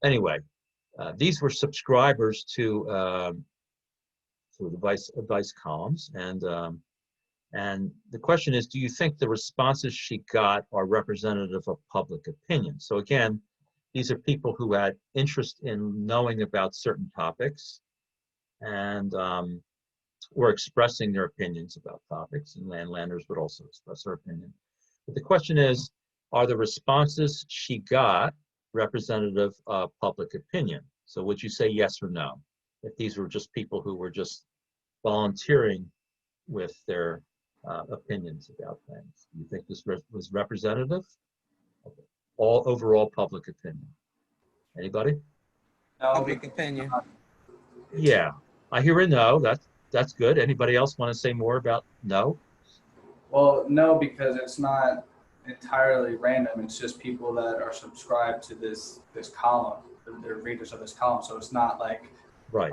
Anyway, these were subscribers to advice columns, and the question is, do you think the responses she got are representative of public opinion? So again, these are people who had interest in knowing about certain topics and were expressing their opinions about topics, and Ann Landers would also express her opinion. But the question is, are the responses she got representative of public opinion? So would you say yes or no? If these were just people who were just volunteering with their opinions about things. Do you think this was representative of all overall public opinion? Anybody? No, public opinion. Yeah, I hear a no. That's good. Anybody else want to say more about no? Well, no, because it's not entirely random. It's just people that are subscribed to this column. They're readers of this column, so it's not like right.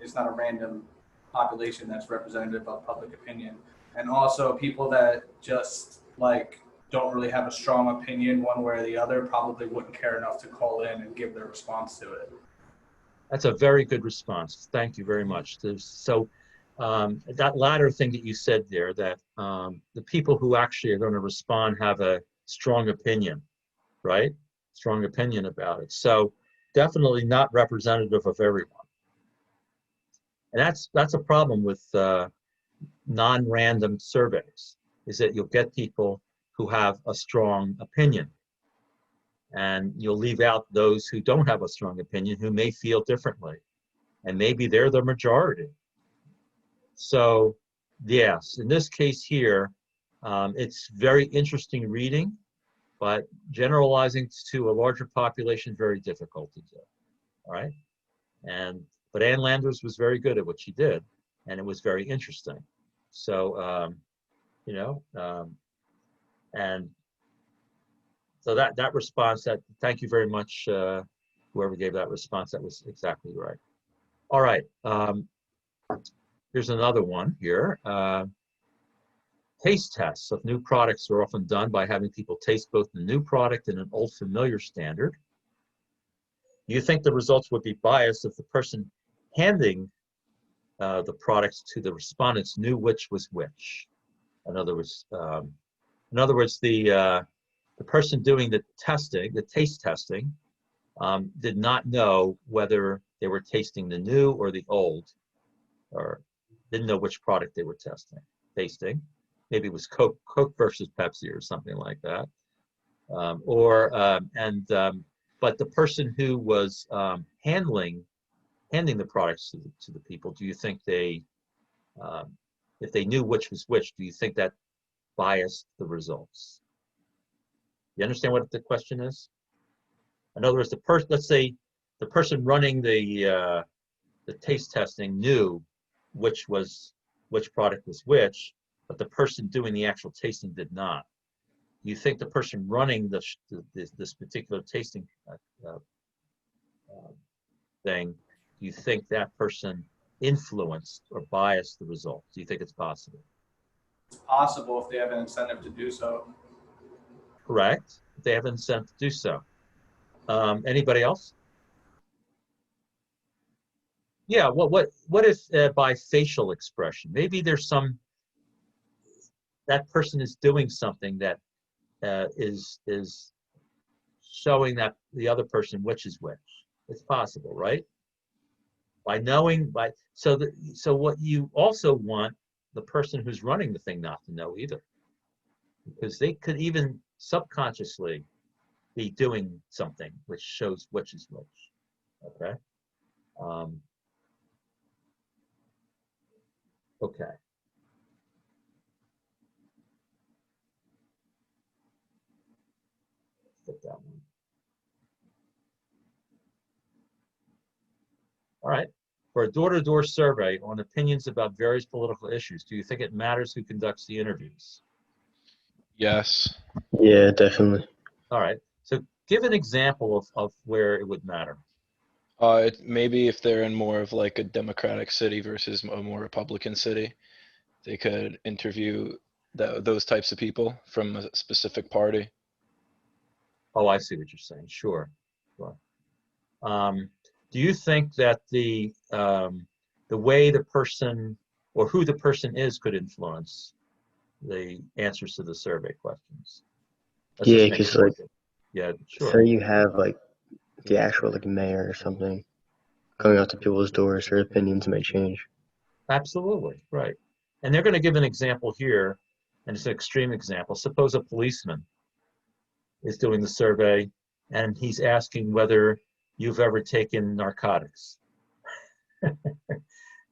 It's not a random population that's representative of public opinion. And also people that just like don't really have a strong opinion one way or the other probably wouldn't care enough to call in and give their response to it. That's a very good response. Thank you very much. So that latter thing that you said there, that the people who actually are going to respond have a strong opinion, right? Strong opinion about it. So definitely not representative of everyone. And that's a problem with non-random surveys, is that you'll get people who have a strong opinion, and you'll leave out those who don't have a strong opinion, who may feel differently, and maybe they're the majority. So yes, in this case here, it's very interesting reading, but generalizing to a larger population, very difficult to do, all right? But Ann Landers was very good at what she did, and it was very interesting. So, you know, and so that response, thank you very much, whoever gave that response, that was exactly right. All right, here's another one here. Taste tests of new products are often done by having people taste both the new product and an old familiar standard. Do you think the results would be biased if the person handing the products to the respondents knew which was which? In other words, the person doing the testing, the taste testing, did not know whether they were tasting the new or the old, or didn't know which product they were tasting. Maybe it was Coke versus Pepsi or something like that. But the person who was handing the products to the people, do you think they, if they knew which was which, do you think that biased the results? You understand what the question is? In other words, let's say the person running the taste testing knew which product was which, but the person doing the actual tasting did not. You think the person running this particular tasting thing, do you think that person influenced or biased the results? Do you think it's possible? It's possible if they have an incentive to do so. Correct. If they have an incentive to do so. Anybody else? Yeah. What if by facial expression, maybe there's that person is doing something that is showing that the other person which is which. It's possible, right? So what you also want the person who's running the thing not to know either, because they could even subconsciously be doing something which shows which is which. Okay. Okay. Get that one. All right. For a door-to-door survey on opinions about various political issues, do you think it matters who conducts the interviews? Yes. Yeah, definitely. All right. So give an example of where it would matter. Maybe if they're in more of like a Democratic city versus a more Republican city, they could interview those types of people from a specific party. Oh, I see what you're saying. Sure. Sure. Do you think that the way the person or who the person is could influence the answers to the survey questions? Let's Yeah, just make because it more like, yeah, sure. say you have like the actual like mayor or something going out to people's doors, their opinions might change. Absolutely, right. And they're going to give an example here, and it's an extreme example. Suppose a policeman is doing the survey, and he's asking whether you've ever taken narcotics.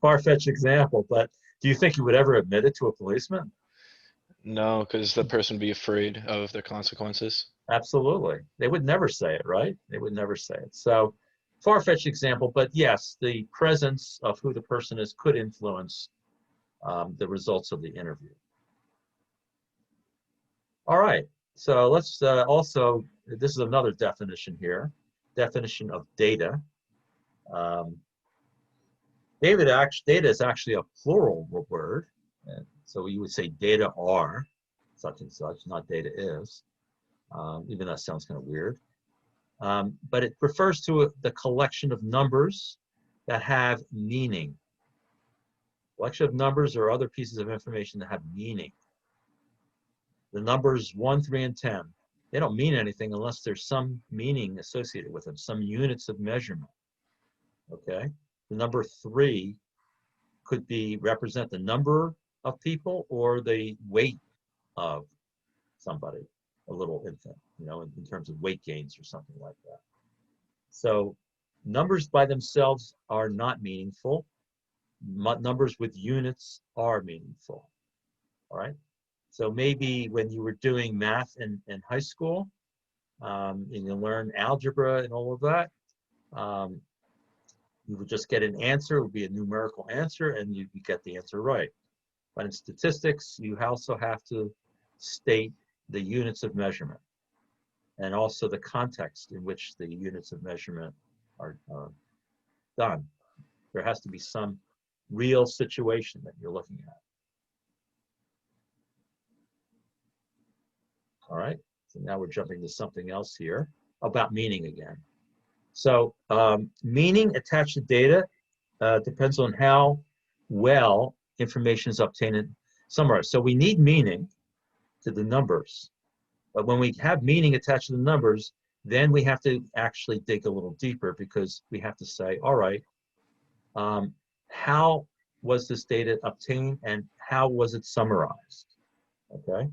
Far-fetched example, but do you think you would ever admit it to a policeman? No, because the person would be afraid of the consequences. Absolutely. They would never say it, right? They would never say it. So far-fetched example, but yes, the presence of who the person is could influence the results of the interview. All right. So let's also, this is another definition here, definition of data. Data is actually a plural word. And so you would say data are such and such, not data is, even though that sounds kind of weird. But it refers to the collection of numbers that have meaning. Collection of numbers or other pieces of information that have meaning. The numbers 1, 3, and 10, they don't mean anything unless there's some meaning associated with them, some units of measurement. Okay? The number 3 could represent the number of people or the weight of somebody, a little infant, in terms of weight gains or something like that. So numbers by themselves are not meaningful. Numbers with units are meaningful. All right? So maybe when you were doing math in high school, and you learn algebra and all of that, you would just get an answer. It would be a numerical answer, and you get the answer right. But in statistics, you also have to state the units of measurement and also the context in which the units of measurement are done. There has to be some real situation that you're looking at. All right, so now we're jumping to something else here about meaning again. So meaning attached to data depends on how well information is obtained and summarized. So we need meaning to the numbers. But when we have meaning attached to the numbers, then we have to actually dig a little deeper because we have to say, all right, how was this data obtained and how was it summarized? Okay.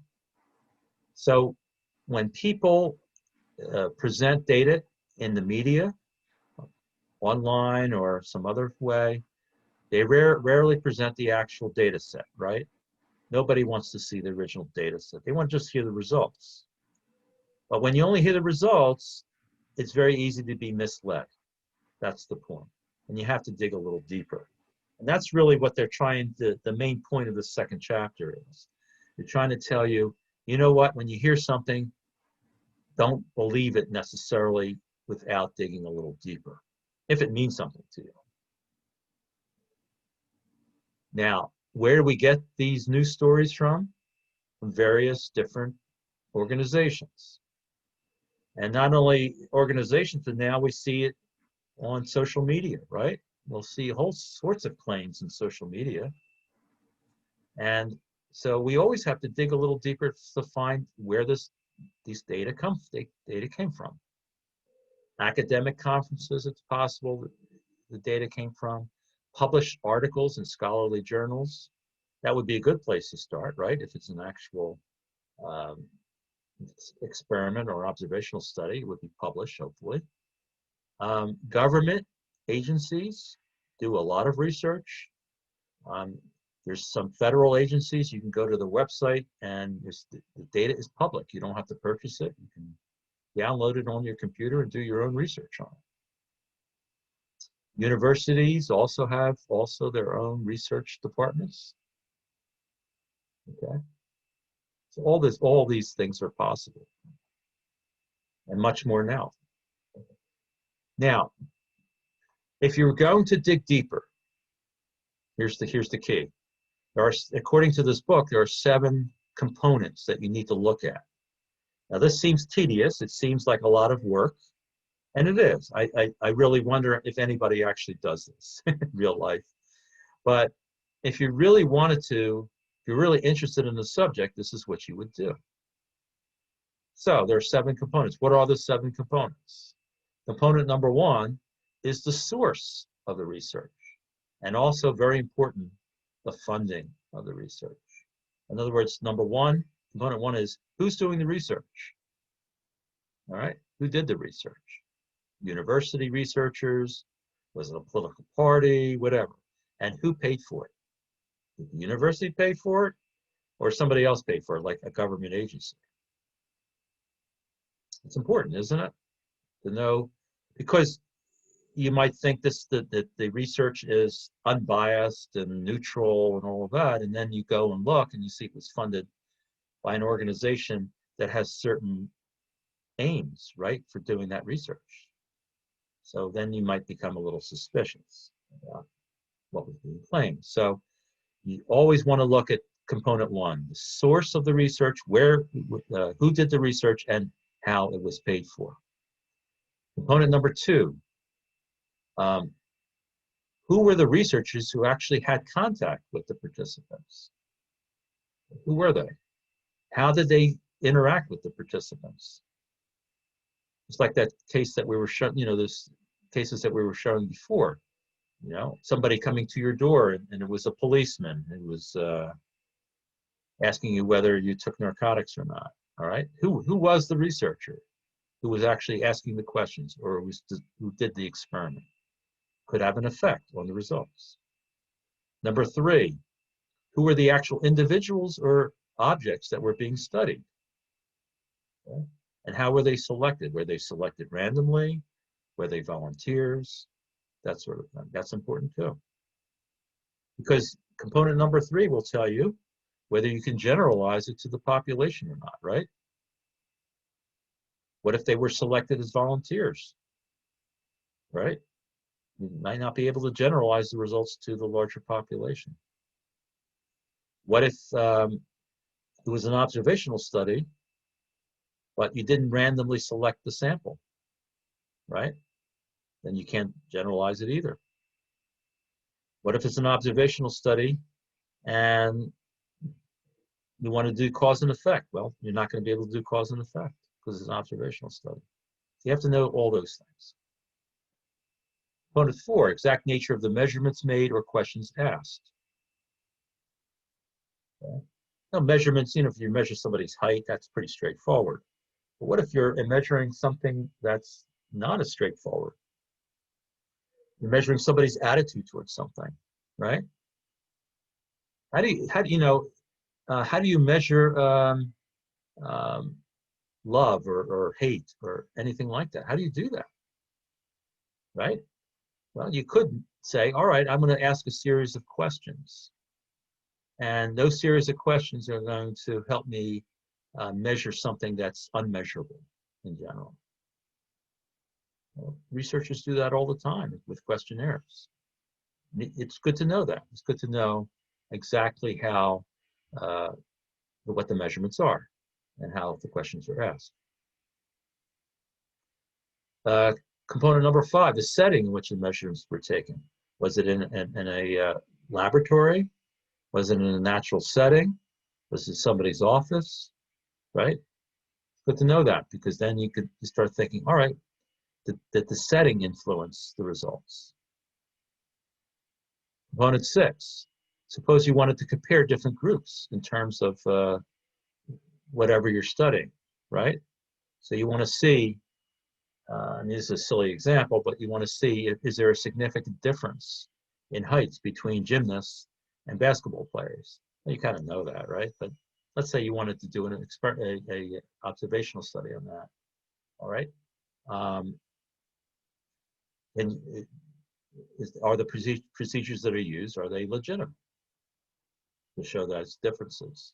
So when people present data in the media, online or some other way, they rarely present the actual data set, right? Nobody wants to see the original data set. They want to just hear the results. But when you only hear the results, it's very easy to be misled. That's the point. And you have to dig a little deeper. And that's really what they're trying to, the main point of the second chapter is. They're trying to tell you, you know what, when you hear something, don't believe it necessarily without digging a little deeper, if it means something to you. Now, where do we get these news stories from? From various different organizations. And not only organizations, but now we see it on social media, right? We'll see whole sorts of claims in social media. And so we always have to dig a little deeper to find where these data came from. Academic conferences, it's possible that the data came from. Published articles in scholarly journals. That would be a good place to start, right? If it's an actual experiment or observational study, it would be published, hopefully. Government agencies do a lot of research. There's some federal agencies, you can go to the website and the data is public. You don't have to purchase it. You can download it on your computer and do your own research on it. Universities also have their own research departments. Okay. So all these things are possible. And much more now. Now, if you're going to dig deeper, here's the key. There are, according to this book, there are 7 components that you need to look at. Now, this seems tedious. It seems like a lot of work, and it is. I really wonder if anybody actually does this in real life. But if you really wanted to, if you're really interested in the subject, this is what you would do. So there are 7 components. What are the 7 components? Component number 1 is the source of the research, and also very important, the funding of the research. In other words, component one is who's doing the research? All right, who did the research? University researchers, was it a political party, whatever, and who paid for it? Did the university pay for it, or somebody else paid for it, like a government agency? It's important, isn't it, to know, because you might think that the research is unbiased and neutral and all of that, and then you go and look and you see it was funded by an organization that has certain aims, right, for doing that research. So then you might become a little suspicious about what was being claimed. So you always want to look at component 1, the source of the research, who did the research, and how it was paid for. Component number 2, who were the researchers who actually had contact with the participants? Who were they? How did they interact with the participants? It's like that case that we were showing, those cases that we were showing before. Somebody coming to your door and it was a policeman who was asking you whether you took narcotics or not. All right, who was the researcher who was actually asking the questions, or who did the experiment? Could have an effect on the results. Number 3, who were the actual individuals or objects that were being studied? Okay. And how were they selected? Were they selected randomly? Were they volunteers? That sort of thing. That's important too. Because component number 3 will tell you whether you can generalize it to the population or not, right? What if they were selected as volunteers, right? You might not be able to generalize the results to the larger population. What if it was an observational study, but you didn't randomly select the sample, right? Then you can't generalize it either. What if it's an observational study and you want to do cause and effect? Well, you're not going to be able to do cause and effect because it's an observational study. You have to know all those things. Component 4, exact nature of the measurements made or questions asked. Okay. Now, measurements, if you measure somebody's height, that's pretty straightforward. But what if you're measuring something that's not as straightforward? You're measuring somebody's attitude towards something, right? How do you measure love or hate or anything like that? How do you do that, right? Well, you could say, all right, I'm going to ask a series of questions. And those series of questions are going to help me measure something that's unmeasurable in general. Well, researchers do that all the time with questionnaires. It's good to know that. It's good to know exactly how, what the measurements are and how the questions are asked. Component number 5, the setting in which the measurements were taken. Was it in a laboratory? Was it in a natural setting? Was it somebody's office? Right? Good to know that, because then you start thinking, all right, did the setting influence the results? Component 6, suppose you wanted to compare different groups in terms of whatever you're studying, right? So you want to see, and this is a silly example, but you want to see, is there a significant difference in heights between gymnasts and basketball players? Well, you kind of know that, right? But let's say you wanted to do an observational study on that, all right? And are the procedures that are used, are they legitimate to show those differences?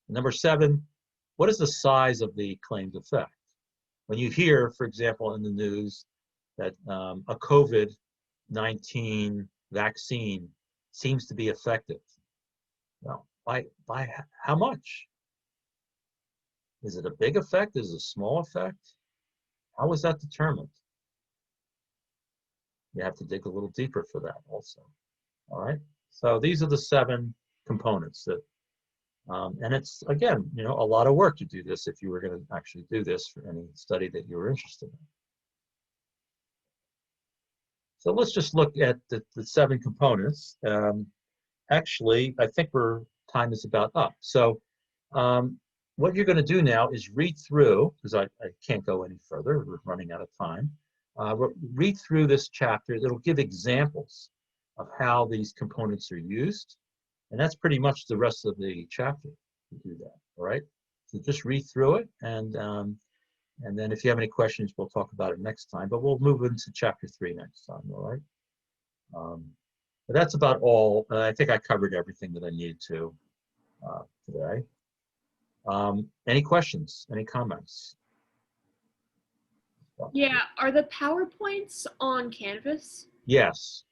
Number 7, what is the size of the claimed effect? When you hear, for example, in the news that a COVID-19 vaccine seems to be effective, well, by how much? Is it a big effect? Is it a small effect? How is that determined? You have to dig a little deeper for that also. All right. So these are the 7 components that, and it's, again, you know, a lot of work to do this if you were going to actually do this for any study that you were interested in. So let's just look at the 7 components. Actually, I think time is about up. So what you're going to do now is read through, because I can't go any further, we're running out of time. Read through this chapter. It'll give examples of how these components are used. And that's pretty much the rest of the chapter to do that, all right? So just read through it, and then if you have any questions, we'll talk about it next time, but we'll move into chapter 3 next time, all right? But that's about all. I think I covered everything that I needed to today. Any questions, any comments? Yeah, are the PowerPoints on Canvas? Yes,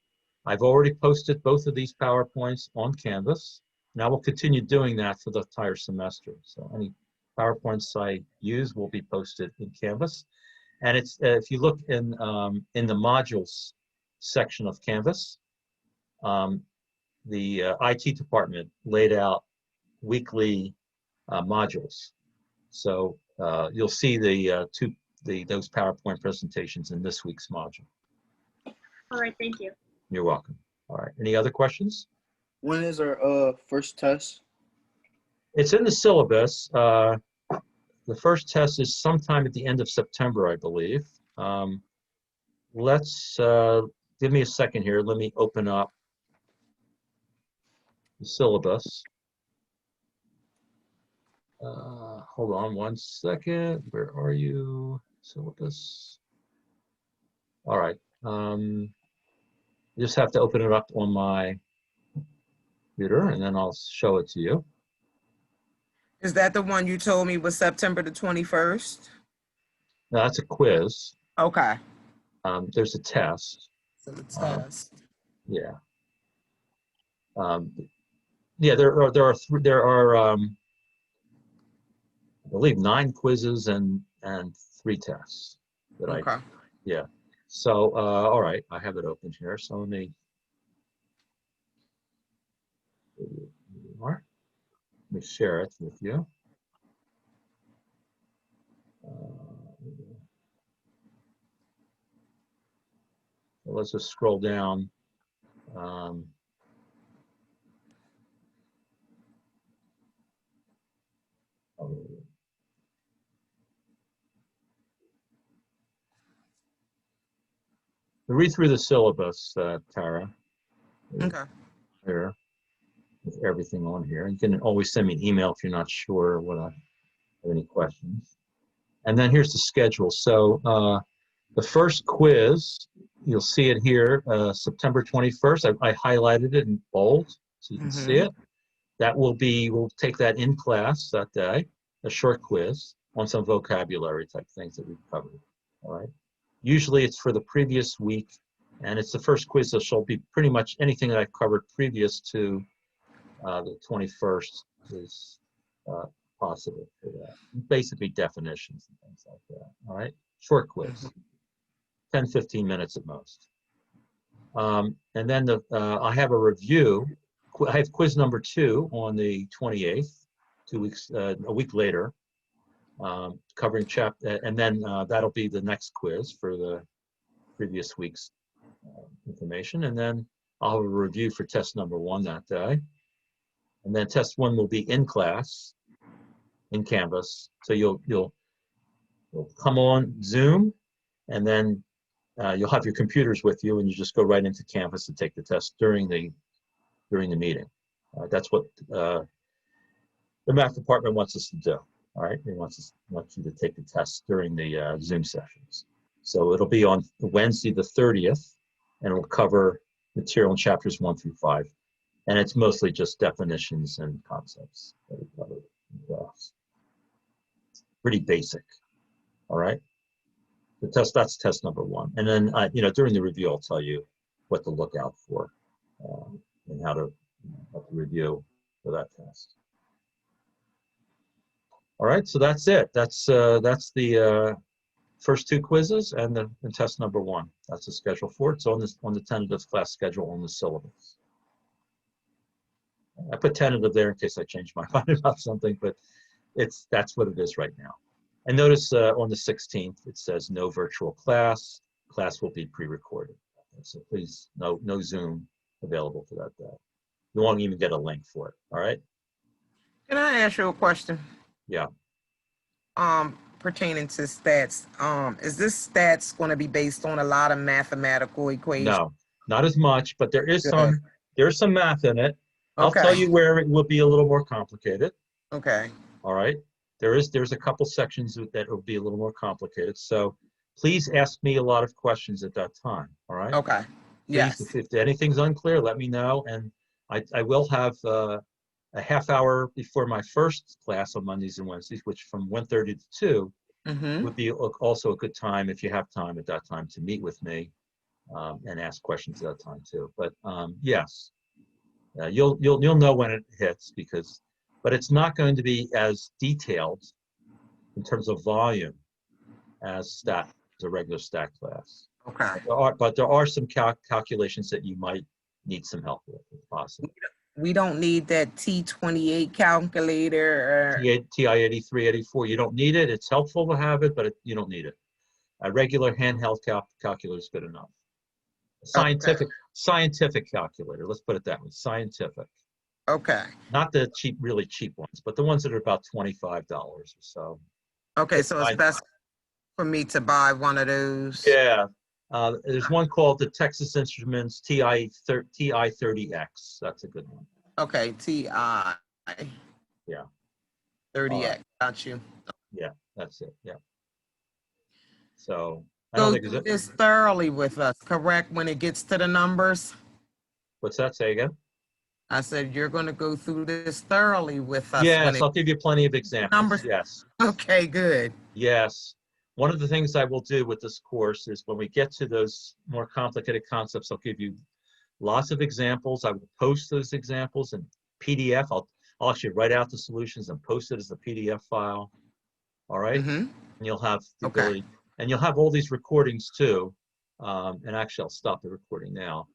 I've already posted both of these PowerPoints on Canvas. Now we'll continue doing that for the entire semester. So any PowerPoints I use will be posted in Canvas. And it's if you look in the modules section of Canvas, the IT department laid out weekly modules. So you'll see those PowerPoint presentations in this week's module. All right, thank you. You're welcome. All right, any other questions? When is our first test? It's in the syllabus. The first test is sometime at the end of September, I believe. Let's give me a second here. Let me open up the syllabus. Hold on one second. Where are you? Syllabus. All right. You just have to open it up on my computer, and then I'll show it to you. Is that the one you told me was September the 21st? Now, that's a quiz. Okay. There's a test. So the test. Yeah. Yeah, there are I believe 9 quizzes and 3 tests that Okay. yeah. So all right, I have it open here. So let me share it with you. So let's just scroll down. Read through the syllabus, Tara. Okay. Here, with everything on here. You can always send me an email if you're not sure what I have any questions. And then here's the schedule. So The first quiz, you'll see it here, September 21st. I highlighted it in bold so you can see it. That will be, we'll take that in class that day, a short quiz on some vocabulary type things that we've covered. All right. Usually it's for the previous week, and it's the first quiz, so she'll be pretty much anything that I've covered previous to the 21st is possible for that. Basically definitions and things like that. All right. Short quiz. 10, 15 minutes at most. And then I have a review. I have quiz number 2 on the 28th, 2 weeks, a week later, covering chapter, and then that'll be the next quiz for the previous week's information. And then I'll have a review for test number 1 that day. And then test 1 will be in class, in Canvas. So you'll come on Zoom, and then you'll have your computers with you, and you just go right into Canvas to take the test during the meeting. That's what the math department wants us to do. All right, they want you to take the test during the Zoom sessions. So it'll be on Wednesday the 30th, and it'll cover material in chapters 1 through 5, and it's mostly just definitions and concepts that we cover in class. Pretty basic. All right. That's test number 1, and then during the review I'll tell you what to look out for and how to review for that test. All right, so that's it. That's the first 2 quizzes and test number 1. That's the schedule for it. It's on the tentative class schedule on the syllabus. I put tentative there in case I change my mind about something, but that's what it is right now. And notice on the 16th, it says no virtual class. Class will be pre-recorded. So please, no Zoom available for that day. You won't even get a link for it, all right? Can I ask you a question? Yeah. Pertaining to stats, is this stats going to be based on a lot of mathematical equations? No, not as much, but there's some math in it. I'll Okay. tell you where it will be a little more complicated. Okay. All right. There's a couple sections that will be a little more complicated. So please ask me a lot of questions at that time. All right. Okay. Please, Yes. if anything's unclear, let me know. And I will have a half hour before my first class on Mondays and Wednesdays, which from 1:30 to 2 Mm-hmm. would be also a good time if you have time at that time to meet with me and ask questions at that time too. But yes, you'll know when it hits but it's not going to be as detailed in terms of volume as a regular stat class. Okay. But there are some calculations that you might need some help with, if possible. We don't need that T28 calculator. TI 83, 84, you don't need it. It's helpful to have it, but you don't need it. A regular handheld calculator is good enough. Scientific calculator, let's put it that way, scientific. Okay. Not the really cheap ones, but the ones that are about $25 or so. Okay, so it's best for me to buy one of those. Yeah. There's one called the Texas Instruments TI 30X. That's a good one. Okay, TI. Yeah. 30X. Got you. Yeah, that's it. Yeah. So I Go don't think through this thoroughly with us, correct? When it gets to the numbers, what's that? Say again? I said you're going to go through this thoroughly with us. Yes, I'll give you plenty of examples. Numbers. Yes. Okay, good. Yes. One of the things I will do with this course is when we get to those more complicated concepts, I'll give you lots of examples. I will post those examples in PDF. I'll actually write out the solutions and post it as a PDF file. All right. Mm-hmm. And you'll have the ability, and you'll have all these recordings too. And actually, I'll stop the recording now.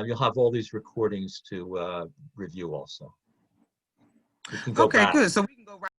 You'll have all these recordings to review also. You can go back. Good. So we can go right